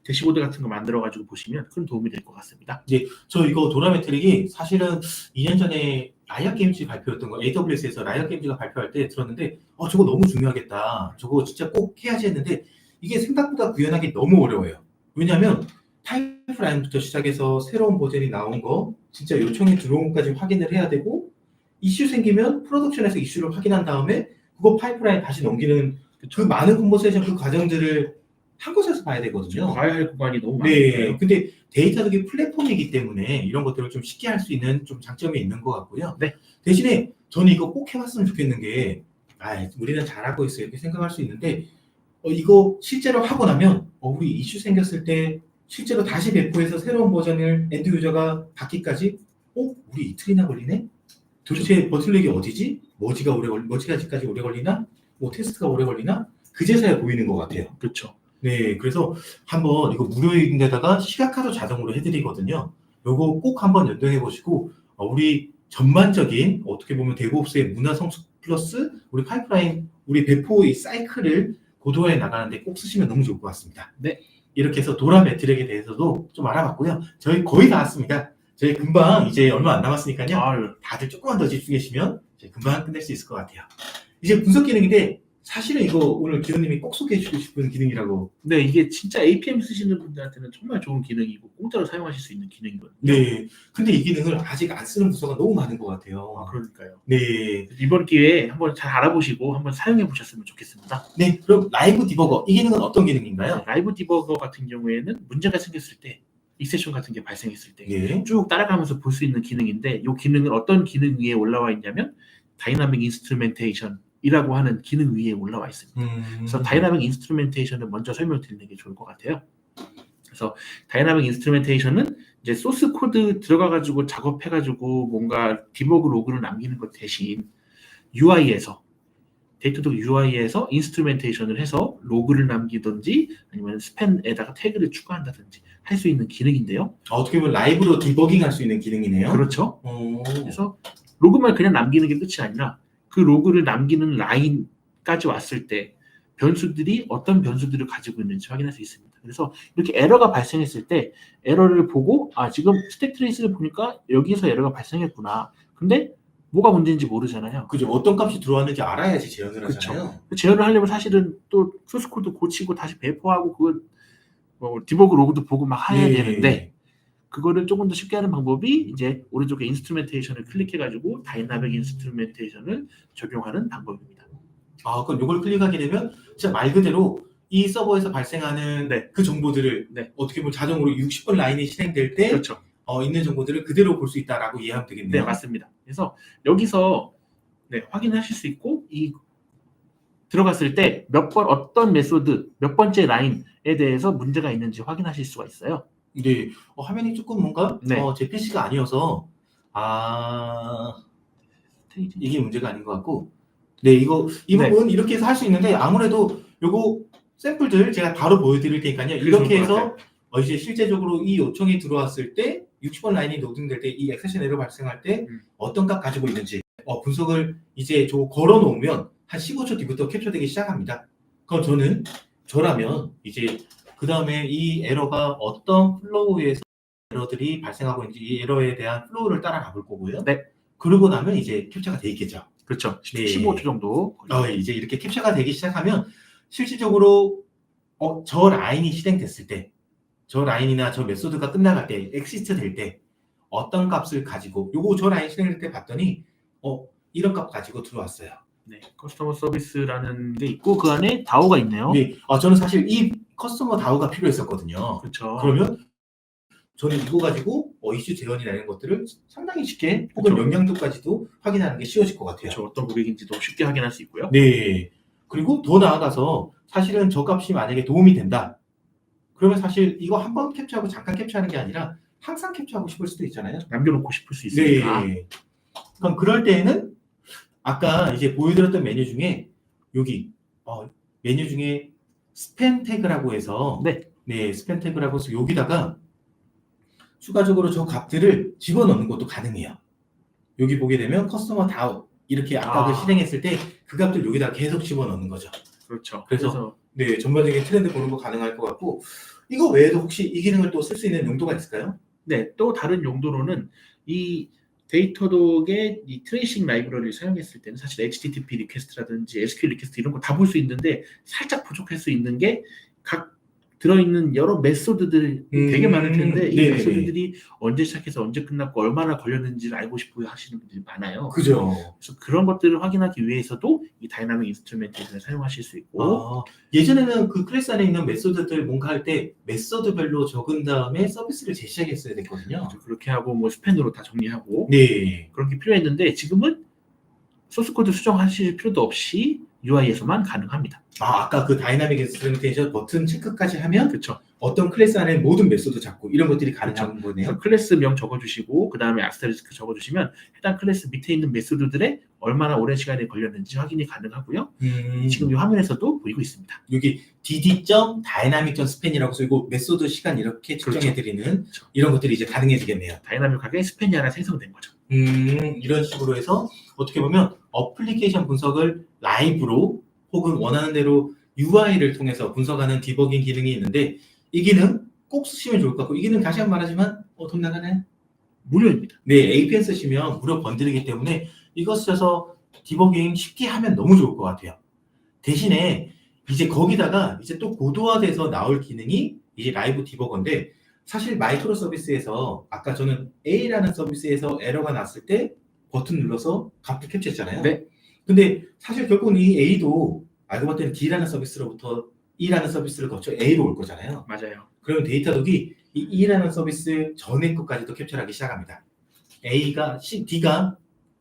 대시보드 같은 거 만들어가지고 보시면 큰 도움이 될 것 같습니다. 네, 저 이거 도라 매트릭이 사실은 2년 전에 라이엇 게임즈 발표했던 거 AWS에서 라이엇 게임즈가 발표할 때 들었는데 저거 너무 중요하겠다. 저거 진짜 꼭 해야지 했는데 이게 생각보다 구현하기 너무 어려워요. 왜냐하면 파이프라인부터 시작해서 새로운 버전이 나온 거 진짜 요청이 들어온 것까지 확인을 해야 되고 이슈 생기면 프로덕션에서 이슈를 확인한 다음에 그거 파이프라인 다시 넘기는 그 많은 컨버세이션 그 과정들을 한 곳에서 봐야 되거든요. 봐야 할 구간이 너무 네, 많아요. 근데 데이터독이 플랫폼이기 때문에 이런 것들을 좀 쉽게 할 수 있는 좀 장점이 있는 것 같고요. 네. 대신에 저는 이거 꼭 해봤으면 좋겠는 게 우리는 잘하고 있어 이렇게 생각할 수 있는데 이거 실제로 하고 나면 우리 이슈 생겼을 때 실제로 다시 배포해서 새로운 버전을 엔드 유저가 받기까지 우리 이틀이나 걸리네? 도대체 버틀렉이 어디지? 머지까지 오래 걸리나? 뭐 테스트가 오래 걸리나? 그제서야 보이는 것 같아요. 그렇죠. 네, 그래서 한번 이거 무료인데다가 시각화도 자동으로 해드리거든요. 요거 꼭 한번 연동해 보시고 우리 전반적인 어떻게 보면 데브옵스의 문화 성숙 플러스 우리 파이프라인, 우리 배포의 사이클을 고도화해 나가는데 꼭 쓰시면 너무 좋을 것 같습니다. 네. 이렇게 해서 도라 매트릭에 대해서도 좀 알아봤고요. 저희 거의 다 왔습니다. 저희 금방 이제 얼마 안 남았으니까요. 다들 조금만 더 집중해주시면 금방 끝낼 수 있을 것 같아요. 이제 분석 기능인데 사실은 이거 오늘 기호님이 꼭 소개해 주고 싶은 기능이라고. 네, 이게 진짜 APM 쓰시는 분들한테는 정말 좋은 기능이고 공짜로 사용하실 수 있는 기능이거든요. 네, 근데 이 기능을 아직 안 쓰는 부서가 너무 많은 것 같아요. 그러니까요. 네, 이번 기회에 한번 잘 알아보시고 한번 사용해 보셨으면 좋겠습니다. 네, 그럼 라이브 디버거 이 기능은 어떤 기능인가요? 라이브 디버거 같은 경우에는 문제가 생겼을 때 익셉션 같은 게 발생했을 때 예. 쭉 따라가면서 볼 수 있는 기능인데, 이 기능은 어떤 기능 위에 올라와 있냐면 다이나믹 인스트루멘테이션이라고 하는 기능 위에 올라와 있습니다. 그래서 다이나믹 인스트루멘테이션을 먼저 설명드리는 게 좋을 것 같아요. 그래서 다이나믹 인스트루멘테이션은 이제 소스 코드 들어가가지고 작업해가지고 뭔가 디버그 로그를 남기는 것 대신 UI에서, 데이터도그 UI에서 인스트루멘테이션을 해서 로그를 남기든지 아니면 스팬에다가 태그를 추가한다든지 할 수 있는 기능인데요. 어떻게 보면 라이브로 디버깅 할 수 있는 기능이네요. 그렇죠. 오. 그래서 로그만 그냥 남기는 게 끝이 아니라 그 로그를 남기는 라인까지 왔을 때 변수들이 어떤 변수들을 가지고 있는지 확인할 수 있습니다. 그래서 이렇게 에러가 발생했을 때 에러를 보고 지금 스택 트레이스를 보니까 여기서 에러가 발생했구나. 근데 뭐가 문제인지 모르잖아요. 그죠. 어떤 값이 들어왔는지 알아야지 재현을 그쵸. 하잖아요. 재현을 하려면 사실은 또 소스 코드 고치고 다시 배포하고 그걸 뭐 디버그 로그도 보고 막 해야 예. 되는데, 그거를 조금 더 쉽게 하는 방법이 이제 오른쪽에 인스트루멘테이션을 클릭해가지고 다이나믹 인스트루멘테이션을 적용하는 방법입니다. 그럼 이걸 클릭하게 되면 진짜 말 그대로 이 서버에서 발생하는 그 정보들을 어떻게 보면 자동으로 60번 라인이 실행될 때 그렇죠. 있는 정보들을 그대로 볼 수 있다라고 이해하면 되겠네요. 네, 맞습니다. 그래서 여기서 확인하실 수 있고, 이 들어갔을 때 몇 번 어떤 메소드 몇 번째 라인에 대해서 문제가 있는지 확인하실 수가 있어요. 네. 화면이 조금 뭔가 네. 제 PC가 아니어서 이게 문제가 아닌 것 같고, 네, 이 부분 이렇게 해서 할 수 있는데, 아무래도 요거 샘플들 제가 바로 보여드릴 테니까요. 이렇게 해서 이제 실제적으로 이 요청이 들어왔을 때 60번 라인이 로딩될 때 이 엑세션 에러 발생할 때 어떤 값 가지고 있는지 분석을 이제 걸어 놓으면 한 15초 뒤부터 캡처되기 시작합니다. 그럼 저라면 이제 그 다음에 이 에러가 어떤 플로우에서 에러들이 발생하고 있는지 이 에러에 대한 플로우를 따라가 볼 거고요. 네. 그러고 나면 이제 캡처가 돼 있겠죠. 그렇죠. 네. 15초 정도. 이제 이렇게 캡처가 되기 시작하면 실질적으로 저 라인이 실행됐을 때, 저 라인이나 저 메소드가 끝나갈 때, 엑시스트 될 때 어떤 값을 가지고 저 라인 실행될 때 봤더니 이런 값 가지고 들어왔어요. 네, 커스터머 서비스라는 게 있고 그 안에 다오가 있네요. 네, 저는 사실 이 커스터머 다오가 필요했었거든요. 그렇죠. 그러면 저는 이거 가지고 이슈 재현이나 이런 것들을 상당히 쉽게 혹은 그렇죠. 영향도까지도 확인하는 게 쉬워질 것 같아요. 그렇죠. 어떤 고객인지도 쉽게 확인할 수 있고요. 네. 그리고 더 나아가서 사실은 저 값이 만약에 도움이 된다. 그러면 사실 이거 한 번 캡처하고 잠깐 캡처하는 게 아니라 항상 캡처하고 싶을 수도 있잖아요. 남겨놓고 싶을 수 있으니까. 네. 그럼 그럴 때에는 아까 이제 보여드렸던 메뉴 중에 여기 메뉴 중에 스팸 태그라고 해서 스팸 태그라고 해서 여기다가 추가적으로 저 값들을 집어넣는 것도 가능해요. 여기 보게 되면 커스터머 다우 이렇게 아까 그 실행했을 때 그 값들 여기다 계속 집어넣는 거죠. 그렇죠. 그래서 전반적인 트렌드 보는 거 가능할 것 같고, 이거 외에도 혹시 이 기능을 또 쓸 수 있는 용도가 있을까요? 네, 또 다른 용도로는 이 데이터독의 이 트레이싱 라이브러리를 사용했을 때는 사실 HTTP 리퀘스트라든지 SQL 리퀘스트 이런 거 다 볼 수 있는데, 살짝 부족할 수 있는 게 각 들어있는 여러 메소드들이 되게 많을 텐데 이 메소드들이 언제 시작해서 언제 끝났고 얼마나 걸렸는지를 알고 싶어 하시는 분들이 많아요. 그죠. 그래서 그런 것들을 확인하기 위해서도 이 다이나믹 인스트루멘테이션을 사용하실 수 있고, 예전에는 그 클래스 안에 있는 메소드들 뭔가 할 때 메소드별로 적은 다음에 서비스를 제시하겠어야 됐거든요. 그렇게 하고 뭐 스팬으로 다 정리하고 그런 게 필요했는데, 지금은 소스 코드 수정하실 필요도 없이 UI에서만 가능합니다. 아까 그 다이나믹 인스트루멘테이션 버튼 체크까지 하면 그렇죠. 어떤 클래스 안에 모든 메소드 잡고 이런 것들이 가능한 거네요. 클래스명 적어주시고 그 다음에 아스테리스크 적어주시면 해당 클래스 밑에 있는 메소드들에 얼마나 오랜 시간이 걸렸는지 확인이 가능하고요. 지금 이 화면에서도 보이고 있습니다. 여기 dd.dynamic.span이라고 쓰고 메소드 시간 이렇게 측정해드리는 이런 것들이 이제 가능해지겠네요. 다이나믹하게 스팬이 하나 생성된 거죠. 이런 식으로 해서 어떻게 보면 어플리케이션 분석을 라이브로 혹은 원하는 대로 UI를 통해서 분석하는 디버깅 기능이 있는데, 이 기능 꼭 쓰시면 좋을 것 같고, 이 기능 다시 한번 말하지만 돈 나가나요? 무료입니다. 네, APN 쓰시면 무료 번들이기 때문에 이거 쓰셔서 디버깅 쉽게 하면 너무 좋을 것 같아요. 대신에 이제 거기다가 이제 또 고도화돼서 나올 기능이 이제 라이브 디버거인데, 사실 마이크로 서비스에서 아까 저는 A라는 서비스에서 에러가 났을 때 버튼 눌러서 값을 캡처했잖아요. 네. 근데 사실 결국은 이 A도 알고 봤더니 D라는 서비스로부터 E라는 서비스를 거쳐 A로 올 거잖아요. 맞아요. 그러면 데이터독이 이 E라는 서비스 전에 것까지도 캡처하기 시작합니다. D가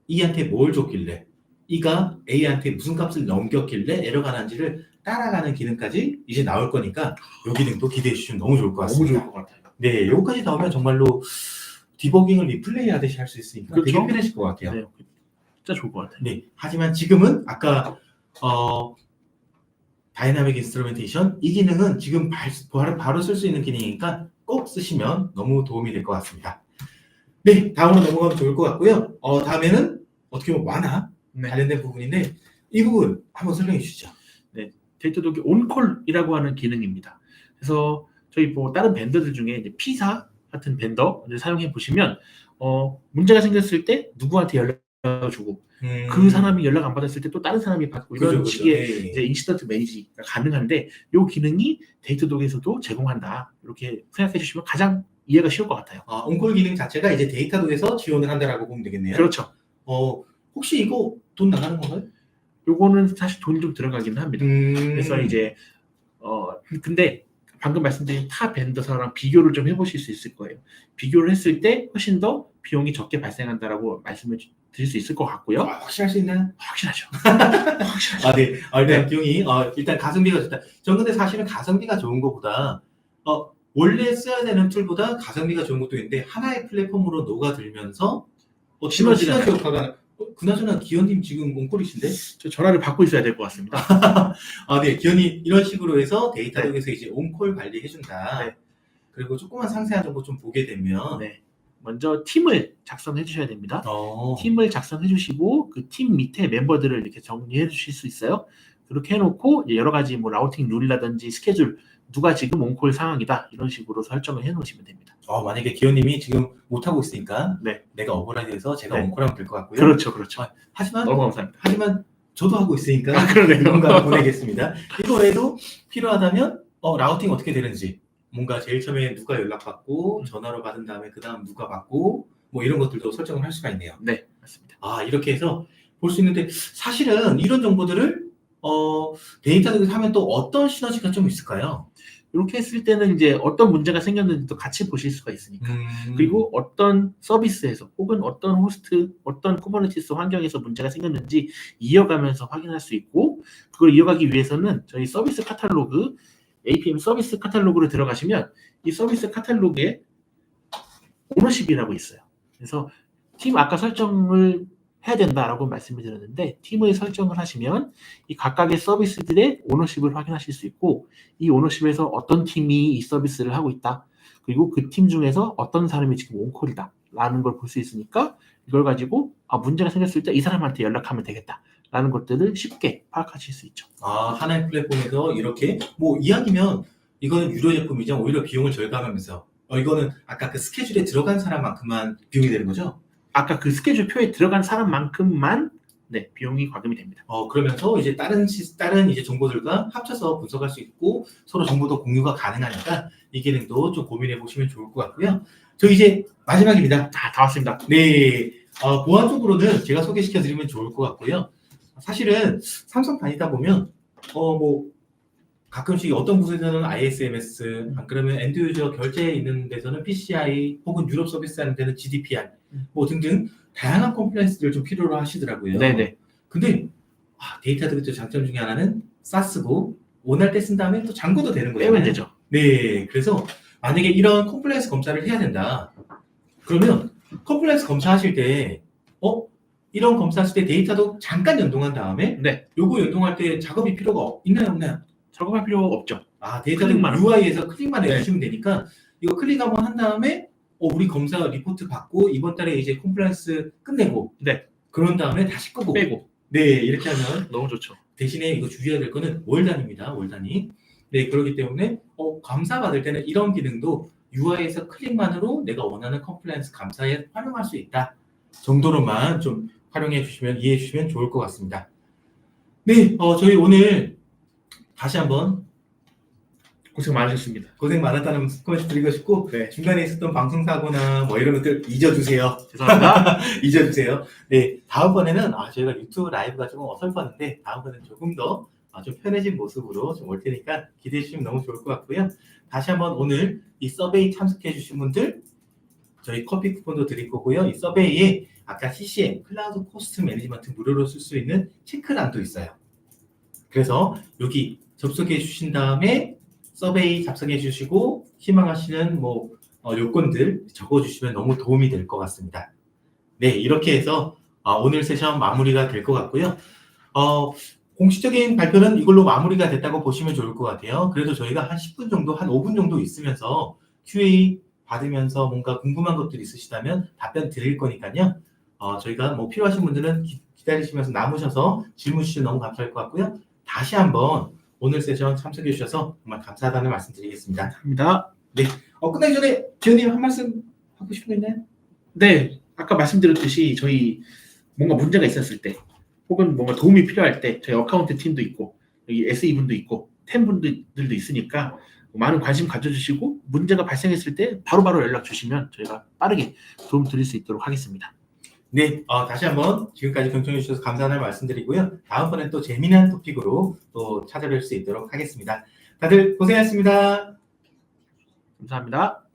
E한테 뭘 줬길래, E가 A한테 무슨 값을 넘겼길래 에러가 난지를 따라가는 기능까지 이제 나올 거니까 이 기능도 기대해 주시면 너무 좋을 것 너무 같습니다. 좋을 것 같아요. 네, 여기까지 나오면 정말로 디버깅을 리플레이 하듯이 할 수 있으니까 되게 그렇죠? 편하실 것 같아요. 네, 진짜 좋을 것 같아요. 네, 하지만 지금은 아까 다이나믹 인스트루멘테이션 이 기능은 지금 바로 쓸 수 있는 기능이니까 꼭 쓰시면 너무 도움이 될 것 같습니다. 네, 다음으로 넘어가면 좋을 것 같고요. 다음에는 어떻게 보면 완화 네. 관련된 부분인데 이 부분 한번 설명해 주시죠. 데이터독이 온콜이라고 하는 기능입니다. 그래서 저희 뭐 다른 벤더들 중에 이제 P사 같은 벤더를 사용해 보시면 문제가 생겼을 때 누구한테 연락을 주고 그 사람이 연락 안 받았을 때 또 다른 사람이 받고 이런 그죠. 식의 네. 이제 인시던트 매니지가 가능한데 이 기능이 데이터독에서도 제공한다. 이렇게 생각해 주시면 가장 이해가 쉬울 것 같아요. 온콜 기능 자체가 이제 데이터독에서 지원을 한다라고 보면 되겠네요. 그렇죠. 혹시 이거 돈 나가는 건가요? 요거는 사실 돈이 좀 들어가긴 합니다. 그래서 이제 근데 방금 말씀드린 타 벤더사랑 비교를 좀 해보실 수 있을 거예요. 비교를 했을 때 훨씬 더 비용이 적게 발생한다라고 말씀을 드릴 수 있을 것 같고요. 확실할 수 있나요? 확실하죠. 네. 일단 비용이 일단 가성비가 좋다. 전 근데 사실은 가성비가 좋은 것보다 원래 써야 되는 툴보다 가성비가 좋은 것도 있는데 하나의 플랫폼으로 녹아들면서 시너지 효과가 그나저나 기현님 지금 온콜이신데? 저 전화를 받고 있어야 될 것 같습니다. 네. 기현이 이런 식으로 해서 데이터독에서 이제 온콜 관리해준다. 네. 그리고 조금만 상세한 정보 좀 보게 되면 먼저 팀을 작성해 주셔야 됩니다. 팀을 작성해 주시고 그 팀 밑에 멤버들을 이렇게 정리해 주실 수 있어요. 그렇게 해놓고 여러 가지 뭐 라우팅 룰이라든지 스케줄 누가 지금 온콜 상황이다 이런 식으로 설정을 해 놓으시면 됩니다. 만약에 기현님이 지금 못하고 있으니까 네. 내가 오버라이드해서 제가 네. 온콜하면 될 것 같고요. 그렇죠. 하지만 너무 감사합니다. 저도 하고 있으니까 그러네요. 누군가 보내겠습니다. 이거 외에도 필요하다면 라우팅 어떻게 되는지 뭔가 제일 처음에 누가 연락받고 전화로 받은 다음에 그 다음 누가 받고 뭐 이런 것들도 설정을 할 수가 있네요. 네, 맞습니다. 이렇게 해서 볼 수 있는데 사실은 이런 정보들을 데이터독에서 하면 또 어떤 시너지가 좀 있을까요? 이렇게 했을 때는 이제 어떤 문제가 생겼는지도 같이 보실 수가 있으니까. 그리고 어떤 서비스에서 혹은 어떤 호스트, 어떤 쿠버네티스 환경에서 문제가 생겼는지 이어가면서 확인할 수 있고 그걸 이어가기 위해서는 저희 서비스 카탈로그 APM 서비스 카탈로그로 들어가시면 이 서비스 카탈로그에 오너십이라고 있어요. 그래서 팀 아까 설정을 해야 된다라고 말씀을 드렸는데 팀을 설정을 하시면 이 각각의 서비스들의 오너십을 확인하실 수 있고 이 오너십에서 어떤 팀이 이 서비스를 하고 있다. 그리고 그 팀 중에서 어떤 사람이 지금 온콜이다 라는 걸 볼 수 있으니까 이걸 가지고 문제가 생겼을 때 이 사람한테 연락하면 되겠다 라는 것들을 쉽게 파악하실 수 있죠. 하나의 플랫폼에서 이렇게 뭐 이왕이면 이거는 유료 제품이죠. 오히려 비용을 절감하면서 이거는 아까 그 스케줄에 들어간 사람만큼만 비용이 되는 거죠? 아까 그 스케줄 표에 들어간 사람만큼만 비용이 과금이 됩니다. 그러면서 이제 다른 이제 정보들과 합쳐서 분석할 수 있고 서로 정보도 공유가 가능하니까 이 기능도 좀 고민해 보시면 좋을 것 같고요. 저 이제 마지막입니다. 다 왔습니다. 네, 보안 쪽으로는 제가 소개시켜 드리면 좋을 것 같고요. 사실은 삼성 다니다 보면 뭐 가끔씩 어떤 곳에서는 ISMS, 안 그러면 엔드 유저 결제 있는 데서는 PCI 혹은 유럽 서비스 하는 데는 GDPR 뭐 등등 다양한 컴플라이언스들을 좀 필요로 하시더라고요. 네네. 근데 데이터독의 장점 중에 하나는 싸쓰고 원할 때 쓴 다음에 또 잠궈도 되는 거예요. 빼면 되죠. 네, 그래서 만약에 이런 컴플라이언스 검사를 해야 된다. 그러면 컴플라이언스 검사하실 때 이런 검사하실 때 데이터독 잠깐 연동한 다음에 요거 연동할 때 작업이 필요가 있나요, 없나요? 작업할 필요가 없죠. 데이터독 UI에서 클릭만 해주시면 되니까 이거 클릭 한번 한 다음에 우리 검사 리포트 받고 이번 달에 이제 컴플라이언스 끝내고 그런 다음에 다시 끄고 빼고 이렇게 하면 너무 좋죠. 대신에 이거 주의해야 될 거는 월 단위입니다. 월 단위. 그렇기 때문에 감사 받을 때는 이런 기능도 UI에서 클릭만으로 내가 원하는 컴플라이언스 감사에 활용할 수 있다 정도로만 좀 활용해 주시면 이해해 주시면 좋을 것 같습니다. 네, 저희 오늘 다시 한번 고생 많으셨습니다. 고생 많았다는 코멘트 드리고 싶고 네. 중간에 있었던 방송 사고나 뭐 이런 것들 잊어주세요. 죄송합니다. 잊어주세요. 네, 다음번에는 저희가 유튜브 라이브가 조금 어설펐는데 다음번에는 조금 더 좀 편해진 모습으로 좀 올 테니까 기대해 주시면 너무 좋을 것 같고요. 다시 한번 오늘 이 서베이 참석해 주신 분들 저희 커피 쿠폰도 드릴 거고요. 이 서베이에 아까 CCM 클라우드 코스트 매니지먼트 무료로 쓸 수 있는 체크란도 있어요. 그래서 여기 접속해 주신 다음에 서베이 작성해 주시고 희망하시는 뭐 요건들 적어 주시면 너무 도움이 될 것 같습니다. 네, 이렇게 해서 오늘 세션 마무리가 될 것 같고요. 공식적인 발표는 이걸로 마무리가 됐다고 보시면 좋을 것 같아요. 그래도 저희가 한 10분 정도, 한 5분 정도 있으면서 QA 받으면서 뭔가 궁금한 것들이 있으시다면 답변 드릴 거니까요. 저희가 뭐 필요하신 분들은 기다리시면서 남으셔서 질문 주시면 너무 감사할 것 같고요. 다시 한번 오늘 세션 참석해 주셔서 정말 감사하다는 말씀 드리겠습니다. 감사합니다. 끝나기 전에 기현님 한 말씀 하고 싶은 거 있나요? 네, 아까 말씀드렸듯이 저희 뭔가 문제가 있었을 때 혹은 뭔가 도움이 필요할 때 저희 어카운트 팀도 있고 여기 SE 분도 있고 템 분들도 있으니까 많은 관심 가져주시고 문제가 발생했을 때 바로바로 연락 주시면 저희가 빠르게 도움 드릴 수 있도록 하겠습니다. 네, 다시 한번 지금까지 경청해 주셔서 감사하다는 말씀드리고요. 다음번에 또 재미난 토픽으로 또 찾아뵐 수 있도록 하겠습니다. 다들 고생하셨습니다. 감사합니다.